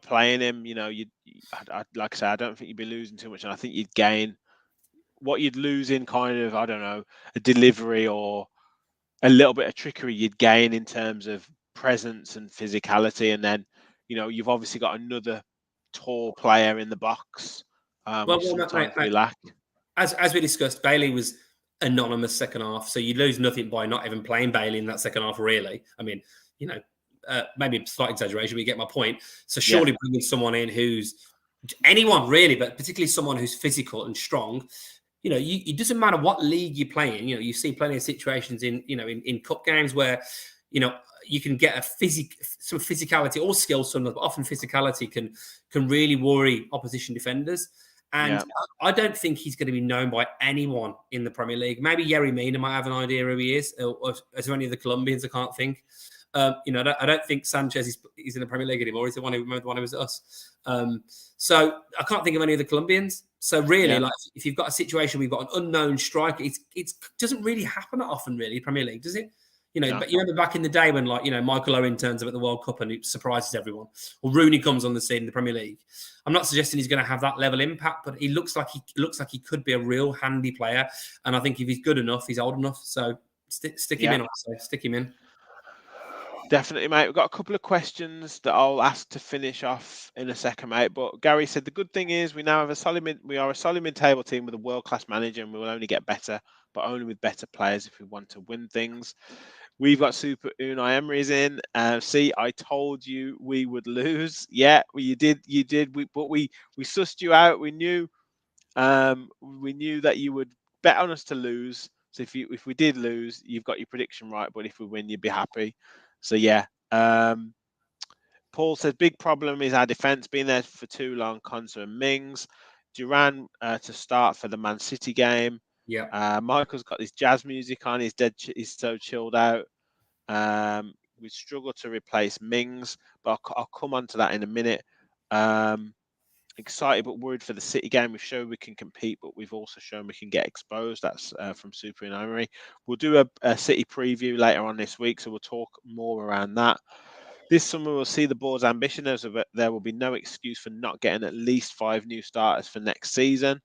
playing him. Like I say, I don't think you'd be losing too much, and I think you'd gain what you'd lose in kind of, I don't know, a delivery or a little bit of trickery. You'd gain in terms of presence and physicality, and then you've obviously got another tall player in the box, which sometimes we lack. As we discussed, Bailey was anonymous second half, so you lose nothing by not even playing Bailey in that second half, really. I mean, maybe a slight exaggeration, but you get my point. So surely bringing someone in who's anyone really, but particularly someone who's physical and strong, it doesn't matter what league you're playing. You see plenty of situations in cup games where, you can get some physicality or skill, but often physicality can really worry opposition defenders. And I don't think he's going to be known by anyone in the Premier League. Maybe Yerry Mina might have an idea who he is, or is there any of the Colombians? I can't think. I don't think Sanchez is in the Premier League anymore. He's the one who was at us. So I can't think of any of the Colombians. So really, if you've got a situation, we've got an unknown striker. It doesn't really happen that often, really, Premier League, does it? But you remember back in the day when, Michael Owen turns up at the World Cup and it surprises everyone, or Rooney comes on the scene in the Premier League. I'm not suggesting he's going to have that level impact, but he looks like he could be a real handy player. And I think if he's good enough, he's old enough. So stick him in. Also, stick him in. Definitely, mate. We've got a couple of questions that I'll ask to finish off in a second, mate. But Gary said the good thing is we now have we are a solid mid-table team with a world-class manager, and we will only get better, but only with better players if we want to win things. We've got Super Unai Emery's in. See, I told you we would lose. Yeah, you did. But we sussed you out. We knew that you would bet on us to lose. So if we did lose, you've got your prediction right. But if we win, you'd be happy. So yeah. Paul says big problem is our defence being there for too long. Konsa and Mings. Duran to start for the Man City game. Yeah. Michael's got this jazz music on. He's so chilled out. We struggle to replace Mings, but I'll come on to that in a minute. Excited but worried for the City game. We've shown we can compete, but we've also shown we can get exposed. That's from Super Unai Emery. We'll do a City preview later on this week, so we'll talk more around that. This summer, we'll see the board's ambition. There will be no excuse for not getting at least 5 new starters for next season.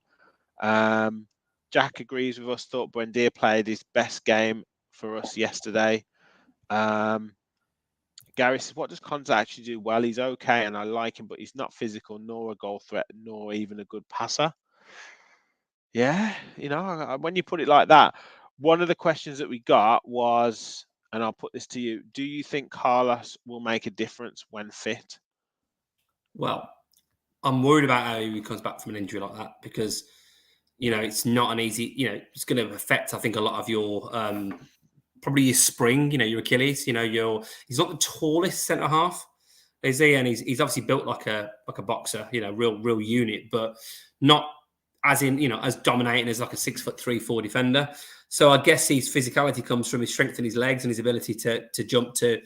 Jack agrees with us, thought Buendia played his best game for us yesterday. Gary says, what does Konsa actually do well? He's okay and I like him, but he's not physical, nor a goal threat, nor even a good passer. Yeah, when you put it like that, one of the questions that we got was, and I'll put this to you: do you think Carlos will make a difference when fit? Well, I'm worried about how he comes back from an injury like that because, it's not an easy, it's going to affect, I think, a lot of your, probably your spring, your Achilles, he's not the tallest centre half, is he? And he's obviously built like a boxer, real unit, but not as in, as dominating as like a 6'3", 4 defender. So I guess his physicality comes from his strength in his legs and his ability to jump, to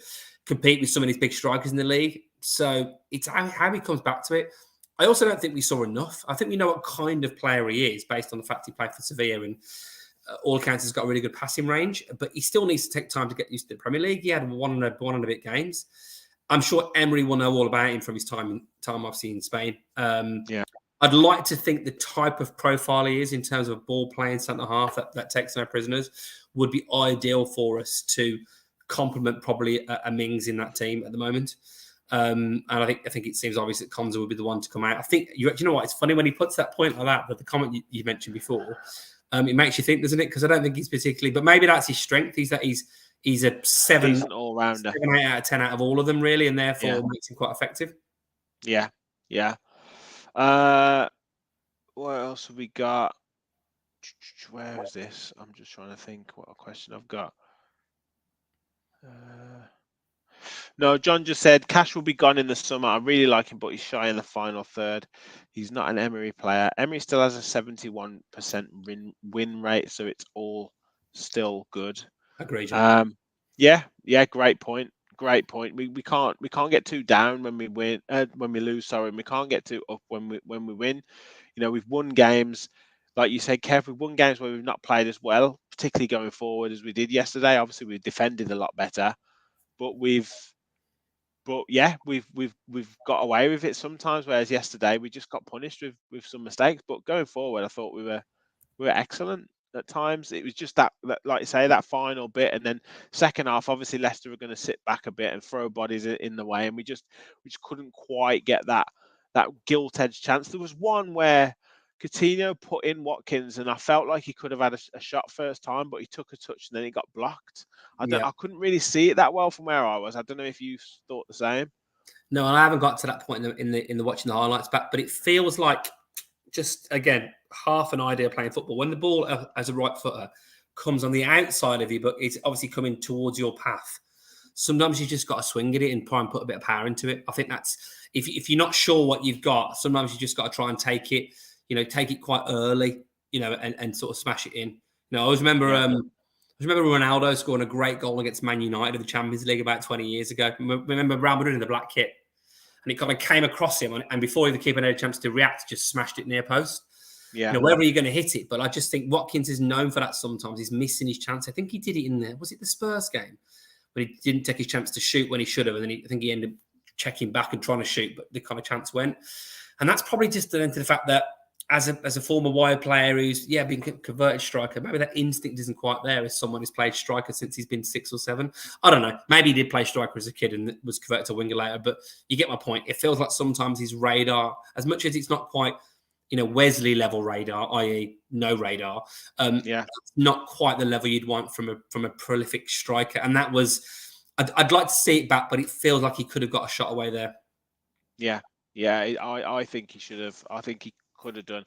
compete with some of these big strikers in the league. So it's how he comes back to it. I also don't think we saw enough. I think we know what kind of player he is based on the fact he played for Sevilla and all accounts has got a really good passing range, but he still needs to take time to get used to the Premier League. He had one and a bit games. I'm sure Emery will know all about him from his time obviously in Spain. Yeah. I'd like to think the type of profile he is in terms of ball playing centre half that takes no prisoners would be ideal for us to complement probably a Mings in that team at the moment. And I think it seems obvious that Konza would be the one to come out. I think you know what? It's funny when he puts that point like that the comment you mentioned before, it makes you think, doesn't it? Because I don't think he's particularly, but maybe that's his strength. He's a 7, decent all rounder, 7, 8 out of 10 out of all of them, really, and therefore makes him quite effective. Yeah. What else have we got? Where is this? I'm just trying to think what a question I've got. No, John just said Cash will be gone in the summer. I really like him, but he's shy in the final third. He's not an Emery player. Emery still has a 71% win rate, so it's all still good. Agreed. Yeah, great point. Great point. We can't get too down when we win, when we lose. Sorry, and we can't get too up when we win. We've won games, like you said, Kev. We've won games where we've not played as well, particularly going forward as we did yesterday. Obviously, we defended a lot better, but we've got away with it sometimes. Whereas yesterday we just got punished with some mistakes. But going forward, I thought we were excellent at times. It was just that, like you say, that final bit, and then second half, obviously Leicester were going to sit back a bit and throw bodies in the way, and we just couldn't quite get that gilt edged chance. There was one where Coutinho put in Watkins, and I felt like he could have had a shot first time, but he took a touch and then he got blocked. I couldn't really see it that well from where I was. I don't know if you thought the same. No, I haven't got to that point in the watching the highlights back, but it feels like, just again, half an idea playing football. When the ball as a right footer comes on the outside of you, but it's obviously coming towards your path, sometimes you just got to swing at it and try and put a bit of power into it. I think that's, if you're not sure what you've got, sometimes you just got to try and take it quite early, and sort of smash it in. I always remember, Ronaldo scoring a great goal against Man United in the Champions League about 20 years ago. Remember Real Madrid in the black kit, and it kind of came across him, and before the keeper had a chance to react, just smashed it near post. Yeah. Wherever you're going to hit it, but I just think Watkins is known for that. Sometimes he's missing his chance. I think he did it was it the Spurs game, but he didn't take his chance to shoot when he should have, and then I think he ended up checking back and trying to shoot, but the kind of chance went. And that's probably just down to the fact that as a former wide player who's been converted striker, maybe that instinct isn't quite there as someone who's played striker since he's been 6 or 7. I don't know. Maybe he did play striker as a kid and was converted to winger later, but you get my point. It feels like sometimes his radar, as much as it's not quite, Wesley level radar, i.e. no radar, it's not quite the level you'd want from a prolific striker. And that was, I'd like to see it back, but it feels like he could have got a shot away there. Yeah, I think he should have. I think he could have done.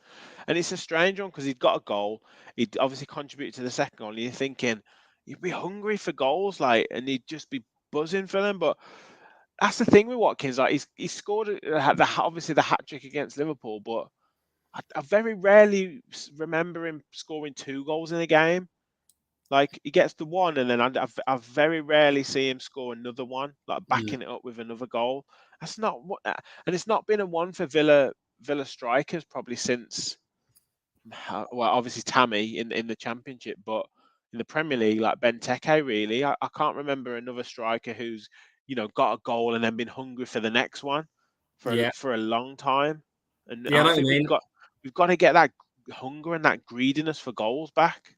And it's a strange one because he'd got a goal. He'd obviously contributed to the second goal. And you're thinking he'd be hungry for goals, and he'd just be buzzing for them. But that's the thing with Watkins. He scored obviously the hat trick against Liverpool, but I very rarely remember him scoring 2 goals in a game. Like he gets the one, and then I very rarely see him score another one, like backing it up with another goal. That's not what, and it's not been a one for Villa strikers probably since, well, obviously Tammy in the Championship, but in the Premier League, like Benteke, really, I can't remember another striker who's got a goal and then been hungry for the next one for a long time. And I think we've got to get that hunger and that greediness for goals back.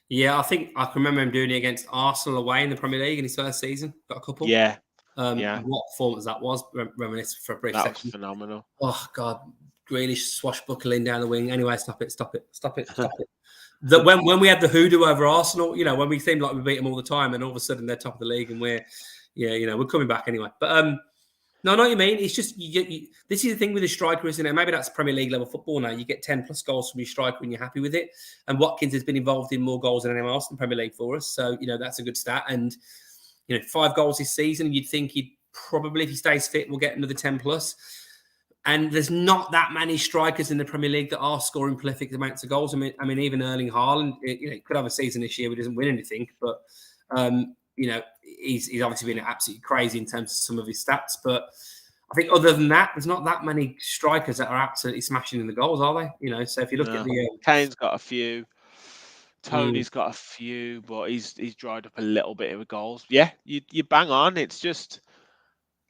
Yeah, I think I can remember him doing it against Arsenal away in the Premier League in his first season. Got a couple. Yeah. What performance that was, reminisce for a brief second. That was phenomenal. Oh, God. Grealish swashbuckling down the wing. Anyway, stop it. When we had the hoodoo over Arsenal, when we seemed like we beat them all the time, and all of a sudden they're top of the league, and we're coming back anyway. But no, I know what you mean. It's just this is the thing with a striker, isn't it? Maybe that's Premier League level football now. You get 10 plus goals from your striker and you're happy with it. And Watkins has been involved in more goals than anyone else in Premier League for us. So, that's a good stat. And, 5 goals this season, and you'd think he'd probably, if he stays fit, will get another 10 plus. And there's not that many strikers in the Premier League that are scoring prolific amounts of goals. I mean, even Erling Haaland, could have a season this year where he doesn't win anything, but he's obviously been absolutely crazy in terms of some of his stats. But I think other than that, there's not that many strikers that are absolutely smashing in the goals, are they? So if you look at the Kane's got a few, Tony's got a few, but he's dried up a little bit of goals. Yeah, you bang on. It's just,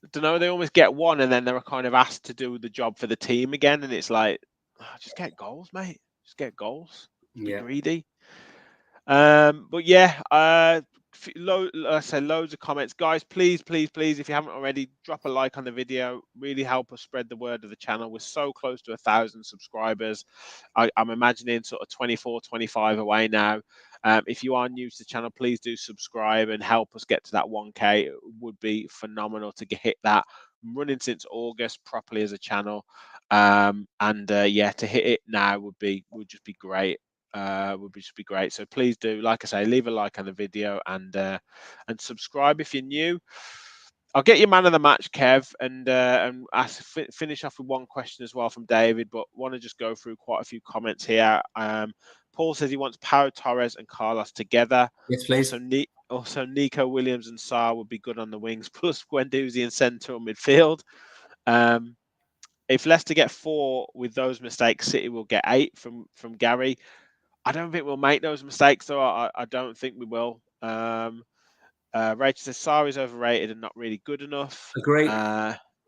I don't know, they almost get one and then they're kind of asked to do the job for the team again, and it's like, just get goals, mate. Just get goals. Be greedy. But yeah, I say loads of comments, guys. Please, if you haven't already, drop a like on the video. Really help us spread the word of the channel. We're so close to 1,000 subscribers. I'm imagining sort of 24, 25 away now. If you are new to the channel, please do subscribe and help us get to that 1K. It would be phenomenal to hit that. I'm running since August properly as a channel, to hit it now would just be great. Would just be great. So please do, like I say, leave a like on the video and subscribe if you're new. I'll get your man of the match, Kev, and finish off with one question as well from David, but want to just go through quite a few comments here. Paul says he wants Pau Torres and Carlos together. Yes, please. Also, Nico Williams and Sarr would be good on the wings, plus Guendouzi in centre or midfield. If Leicester get 4 with those mistakes, City will get 8 from Gary. I don't think we'll make those mistakes, though. I don't think we will. Rachel says Sarr is overrated and not really good enough. Agreed.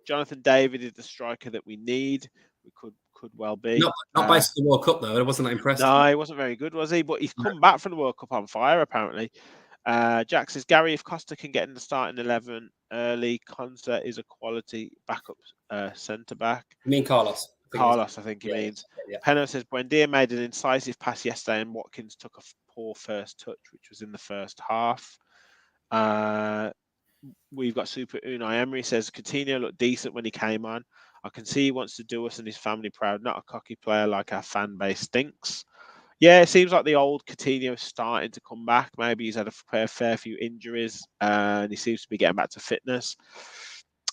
Jonathan David is the striker that we need. We could well be. Not based on the World Cup, though. I wasn't that impressed. No, he wasn't very good, was he? But he's come back from the World Cup on fire, apparently. Jack says, Gary, if Costa can get in the starting 11 early, Konsa is a quality backup centre-back. You mean Carlos? I think he means. Yeah. Peno says, Buendia made an incisive pass yesterday and Watkins took a poor first touch, which was in the first half. We've got Super Unai Emery says, Coutinho looked decent when he came on. I can see he wants to do us and his family proud, not a cocky player like our fan base stinks. Yeah, it seems like the old Coutinho is starting to come back. Maybe he's had a fair few injuries and he seems to be getting back to fitness.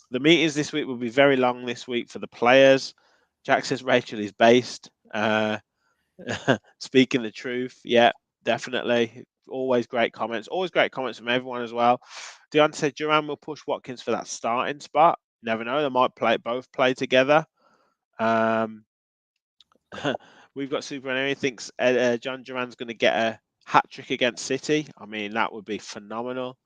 The meetings this week will be very long this week for the players. Jack says Rachel is based. Speaking the truth. Yeah, definitely. Always great comments. Always great comments from everyone as well. Deon said Duran will push Watkins for that starting spot. Never know. They might both play together. We've got Super Emery thinks John Duran's going to get a hat trick against City. I mean, that would be phenomenal.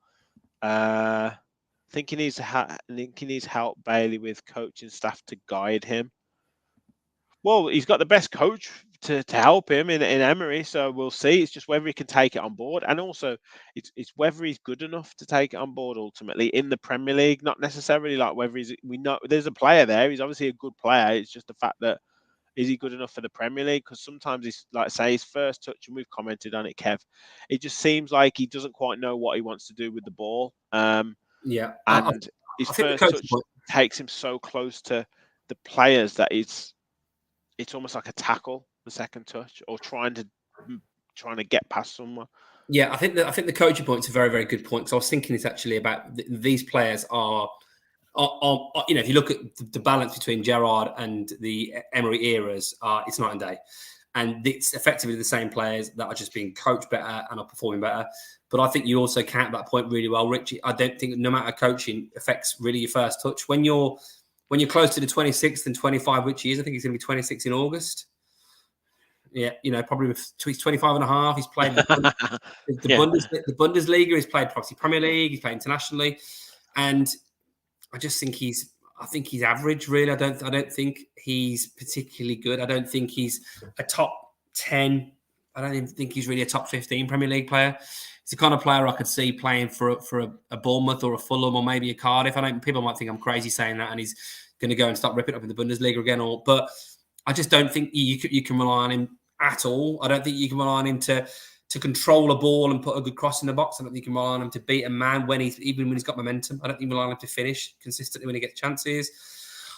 Think he needs help, Bailey, with coaching staff to guide him. Well, he's got the best coach to help him in Emery, so we'll see. It's just whether he can take it on board, and also it's whether he's good enough to take it on board ultimately in the Premier League. Not necessarily like whether we know there's a player there. He's obviously a good player. It's just the fact that is he good enough for the Premier League? Because sometimes he's like say his first touch, and we've commented on it, Kev. It just seems like he doesn't quite know what he wants to do with the ball. And his first touch takes him so close to the players that it's almost like a tackle, the second touch, or trying to get past someone. Yeah, I think the coaching point's a very, very good point. So I was thinking it's actually about these players are if you look at the balance between Gerrard and the Emery eras, it's night and day. And it's effectively the same players that are just being coached better and are performing better. But I think you also count that point really well, Richie. I don't think no matter coaching affects really your first touch. When you're close to the 26th and 25, which he is, I think he's going to be 26 in August. Yeah, probably he's 25 and a half. He's played the Bundesliga. He's played obviously Premier League. He's played internationally. And I just think he's average, really. I don't think he's particularly good. I don't think he's a top 10. I don't even think he's really a top 15 Premier League player. He's the kind of player I could see playing for a Bournemouth or a Fulham or maybe a Cardiff. People might think I'm crazy saying that, and he's going to go and start ripping up in the Bundesliga again. But I just don't think you can rely on him at all. I don't think you can rely on him to control a ball and put a good cross in the box. I don't think you can rely on him to beat a man when he's got momentum. I don't think you can rely on him to finish consistently when he gets chances.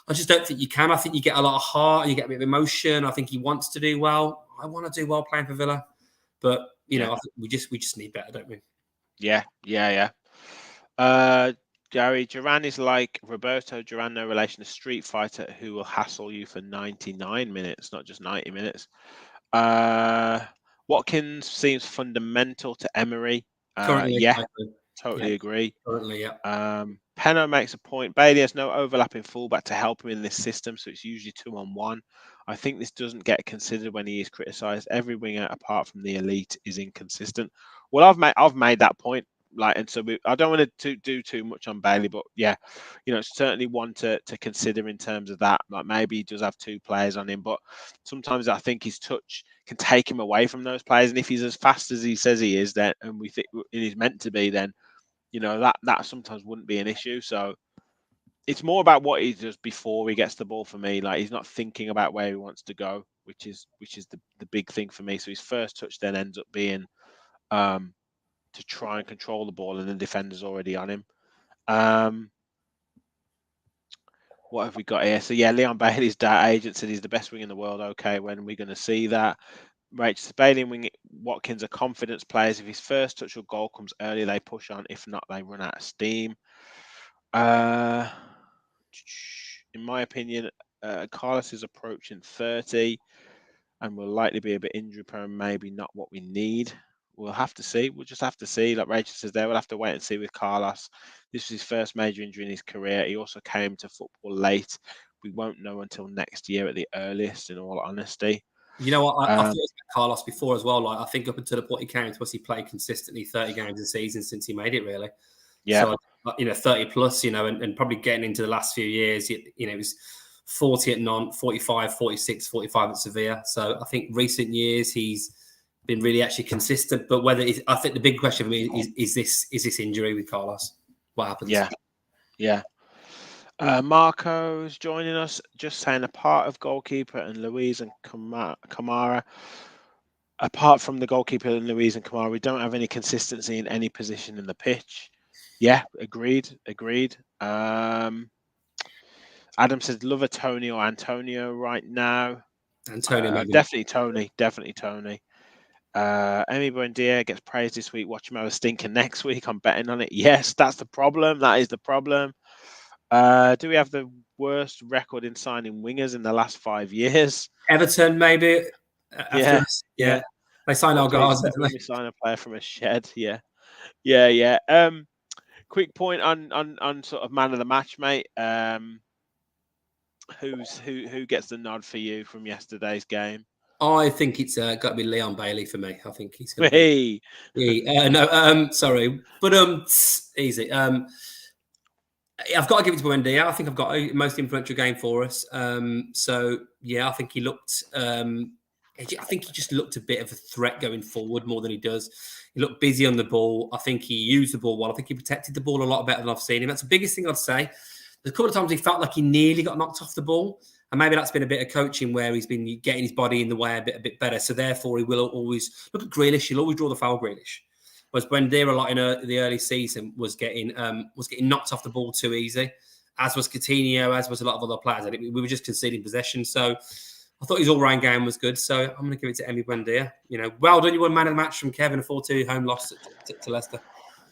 I just don't think you can. I think you get a lot of heart, you get a bit of emotion. I think he wants to do well. I want to do well playing for Villa, but I think we just need better, don't we? Yeah. Gary, Duran is like Roberto Duran, no relation to Street Fighter, who will hassle you for 99 minutes, not just 90 minutes. Watkins seems fundamental to Emery. Currently, Totally agree. Currently, yeah. Penno makes a point. Bailey has no overlapping fullback to help him in this system, so it's usually 2-on-1. I think this doesn't get considered when he is criticised. Every winger, apart from the elite, is inconsistent. Well, I've made that point. And so I don't want to do too much on Bailey, but yeah, it's certainly one to consider in terms of that. Like maybe he does have two players on him, but sometimes I think his touch can take him away from those players. And if he's as fast as he says he is, then and we think he's meant to be, then that sometimes wouldn't be an issue. So it's more about what he does before he gets the ball for me. Like he's not thinking about where he wants to go, which is the big thing for me. So his first touch then ends up being to try and control the ball, and the defender's already on him. What have we got here? So yeah, Leon Bailey's agent said he's the best wing in the world. Okay, when are we going to see that? Rachel Bailey and Watkins are confidence players. If his first touch or goal comes early, they push on. If not, they run out of steam. In my opinion, Carlos is approaching 30 and will likely be a bit injury prone, maybe not what we need. We'll have to see. We'll just have to see. Like Rachel says there, we'll have to wait and see with Carlos. This was his first major injury in his career. He also came to football late. We won't know until next year at the earliest, in all honesty. You know what? I thought about Carlos before as well. Like I think up until the point he came to us, he played consistently 30 games a season since he made it, really. Yeah. So, 30 plus, and probably getting into the last few years, it was 40 at Nantes, 45, 46, 45 at Sevilla. So I think recent years he's been really actually consistent. But I think the big question for me is this injury with Carlos? What happens? Yeah. Marco's joining us, just saying a part of goalkeeper and Louise and Kamara. Apart from the goalkeeper and Louise and Kamara, we don't have any consistency in any position in the pitch. Yeah, agreed. Adam says, love a Tony or Antonio right now. Antonio, definitely Tony. Emi Buendia gets praised this week. Watch him have a stinker next week. I'm betting on it. Yes, that's the problem. That is the problem. Do we have the worst record in signing wingers in the last 5 years? Everton, maybe. Yeah. They sign our guards. When we sign a player from a shed. Yeah. Quick point on sort of man of the match, mate. Who gets the nod for you from yesterday's game? I think it's got to be Leon Bailey for me. I think he's going to be. Sorry, but easy. I've got to give it to Buendia. I think I've got a most influential game for us. So yeah, I think he looked. I think he just looked a bit of a threat going forward more than he does. He looked busy on the ball. I think he used the ball well. I think he protected the ball a lot better than I've seen him. That's the biggest thing I'd say. There's a couple of times he felt like he nearly got knocked off the ball. And maybe that's been a bit of coaching where he's been getting his body in the way a bit better. So therefore, he will always look at Grealish. He'll always draw the foul, Grealish. Whereas Buendia, a lot in the early season, was getting knocked off the ball too easy, as was Coutinho, as was a lot of other players. I think we were just conceding possession. So I thought his all-round game was good. So I'm going to give it to Emi Buendia. Well done. You won man of the match from Kevin, a 4-2 home loss to Leicester.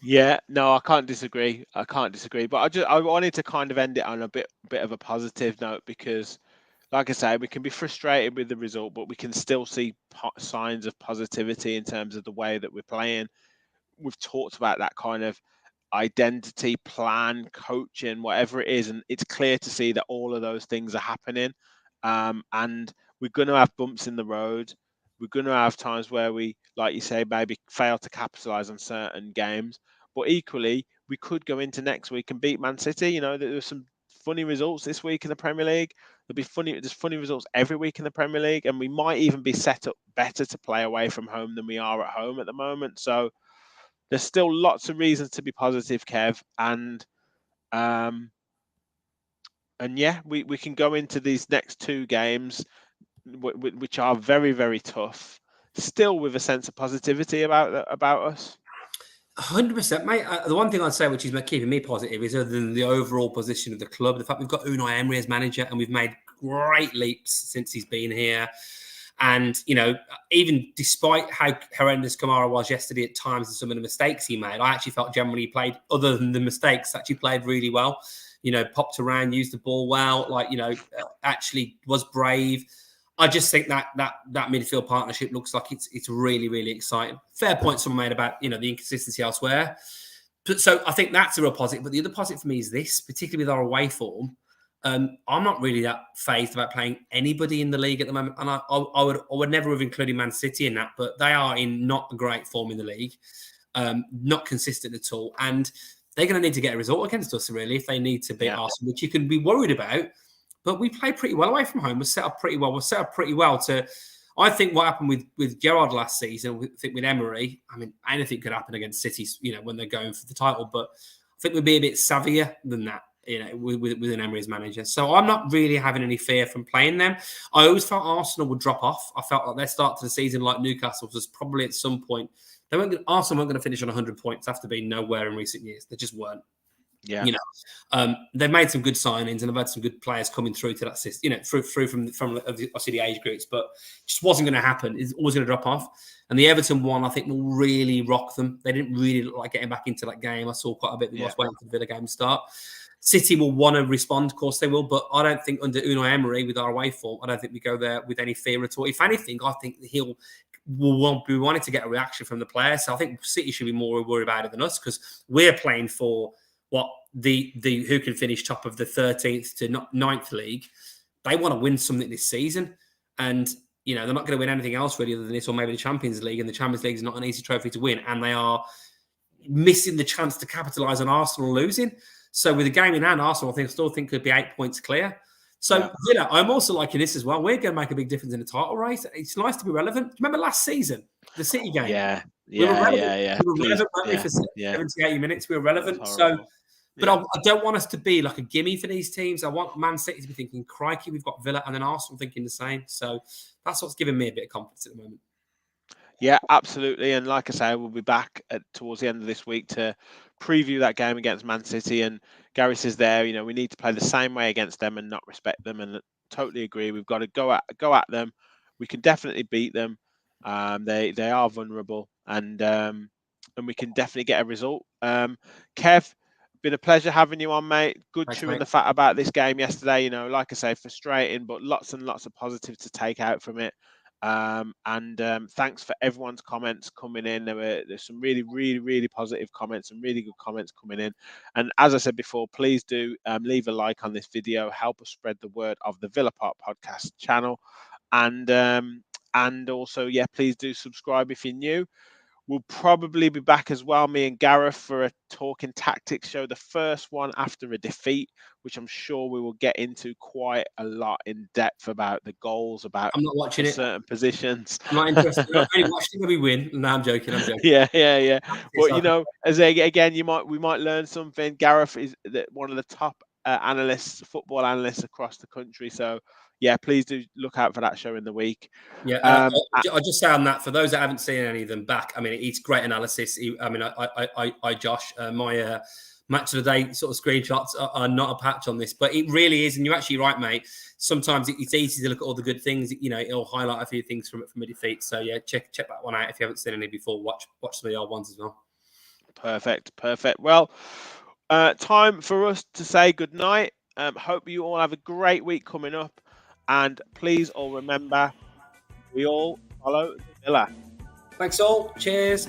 Yeah, no, I can't disagree. But I wanted to kind of end it on a bit of a positive note because, like I say, we can be frustrated with the result, but we can still see signs of positivity in terms of the way that we're playing. We've talked about that kind of identity, plan, coaching, whatever it is, and it's clear to see that all of those things are happening. And we're going to have bumps in the road. We're going to have times where we, like you say, maybe fail to capitalize on certain games. But equally, we could go into next week and beat Man City. There's some funny results this week in the Premier League. There's funny results every week in the Premier League, and we might even be set up better to play away from home than we are at home at the moment. So there's still lots of reasons to be positive, Kev, and yeah, we can go into these next two games which are very, very tough, still with a sense of positivity about us? 100%, mate. The one thing I'd say, which is keeping me positive, is other than the overall position of the club, the fact we've got Unai Emery as manager, and we've made great leaps since he's been here. And, even despite how horrendous Kamara was yesterday at times and some of the mistakes he made, I actually felt generally he played, other than the mistakes, actually played really well. Popped around, used the ball well, actually was brave. I just think that midfield partnership looks like it's really, really exciting. Fair point someone made about, the inconsistency elsewhere. So I think that's a real positive. But the other positive for me is this, particularly with our away form. I'm not really that phased about playing anybody in the league at the moment. And I would never have included Man City in that, but they are in not a great form in the league. Not consistent at all. And they're going to need to get a result against us, really, if they need to beat Arsenal, which you can be worried about. But we play pretty well away from home. We're set up pretty well. To, I think what happened with Gerrard last season, I think with Emery, I mean, anything could happen against City, when they're going for the title. But I think we'd be a bit savvier than that, with an Emery as manager. So I'm not really having any fear from playing them. I always felt Arsenal would drop off. I felt like their start to the season, like Newcastle, was probably at some point, Arsenal weren't going to finish on 100 points after being nowhere in recent years. They just weren't. Yeah, they've made some good signings and they've had some good players coming through to that system, through from obviously the age groups, but it just wasn't going to happen. It's always going to drop off. And the Everton one, I think, will really rock them. They didn't really look like getting back into that game. I saw quite a bit of waiting for the Villa game to start. City will want to respond, of course they will, but I don't think under Unai Emery with our away form, I don't think we go there with any fear at all. If anything, I think will be wanting to get a reaction from the players. So I think City should be more worried about it than us, because we're playing for what the who can finish top of the 13th to 9th league. They want to win something this season, and they're not going to win anything else really other than this, or maybe the Champions League. And the Champions League is not an easy trophy to win, and they are missing the chance to capitalise on Arsenal losing. So with the game in hand, Arsenal, I still think could be 8 points clear. So I'm also liking this as well. We're going to make a big difference in the title race. It's nice to be relevant. Remember last season, the City game? We were relevant, for 70, 80 minutes. We were relevant. So, but I don't want us to be like a gimme for these teams. I want Man City to be thinking, crikey, we've got Villa, and then Arsenal thinking the same. So that's what's giving me a bit of confidence at the moment. Yeah, absolutely. And like I say, we'll be back towards the end of this week to preview that game against Man City. And Gary says there, we need to play the same way against them and not respect them. And totally agree. We've got to go at them. We can definitely beat them. They are vulnerable, and we can definitely get a result. Kev, been a pleasure having you on, mate. Good chewing the fat about this game yesterday. Like I say, frustrating, but lots and lots of positive to take out from it. Thanks for everyone's comments coming in. There's some really, really, really positive comments and really good comments coming in. And as I said before, please do leave a like on this video. Help us spread the word of the Villa Park Podcast channel. And also, please do subscribe if you're new. We'll probably be back as well, me and Gareth, for a Talking Tactics show, the first one after a defeat, which I'm sure we will get into quite a lot in depth about the goals, about I'm not watching certain positions. I'm not interested. I only watched it when we win. No, I'm joking. Yeah. But as again, we might learn something. Gareth is one of the top football analysts across the country. So please do look out for that show in the week. I'll just say on that, for those that haven't seen any of them back, I mean, it's great analysis. Josh, my match of the day sort of screenshots are not a patch on this, but it really is. And you're actually right, mate. Sometimes it's easy to look at all the good things. It'll highlight a few things from a defeat. So check that one out if you haven't seen any before. Watch some of the old ones as well. Perfect. Well, time for us to say good night. Hope you all have a great week coming up. And please all remember, we all follow the Villa. Thanks all. Cheers.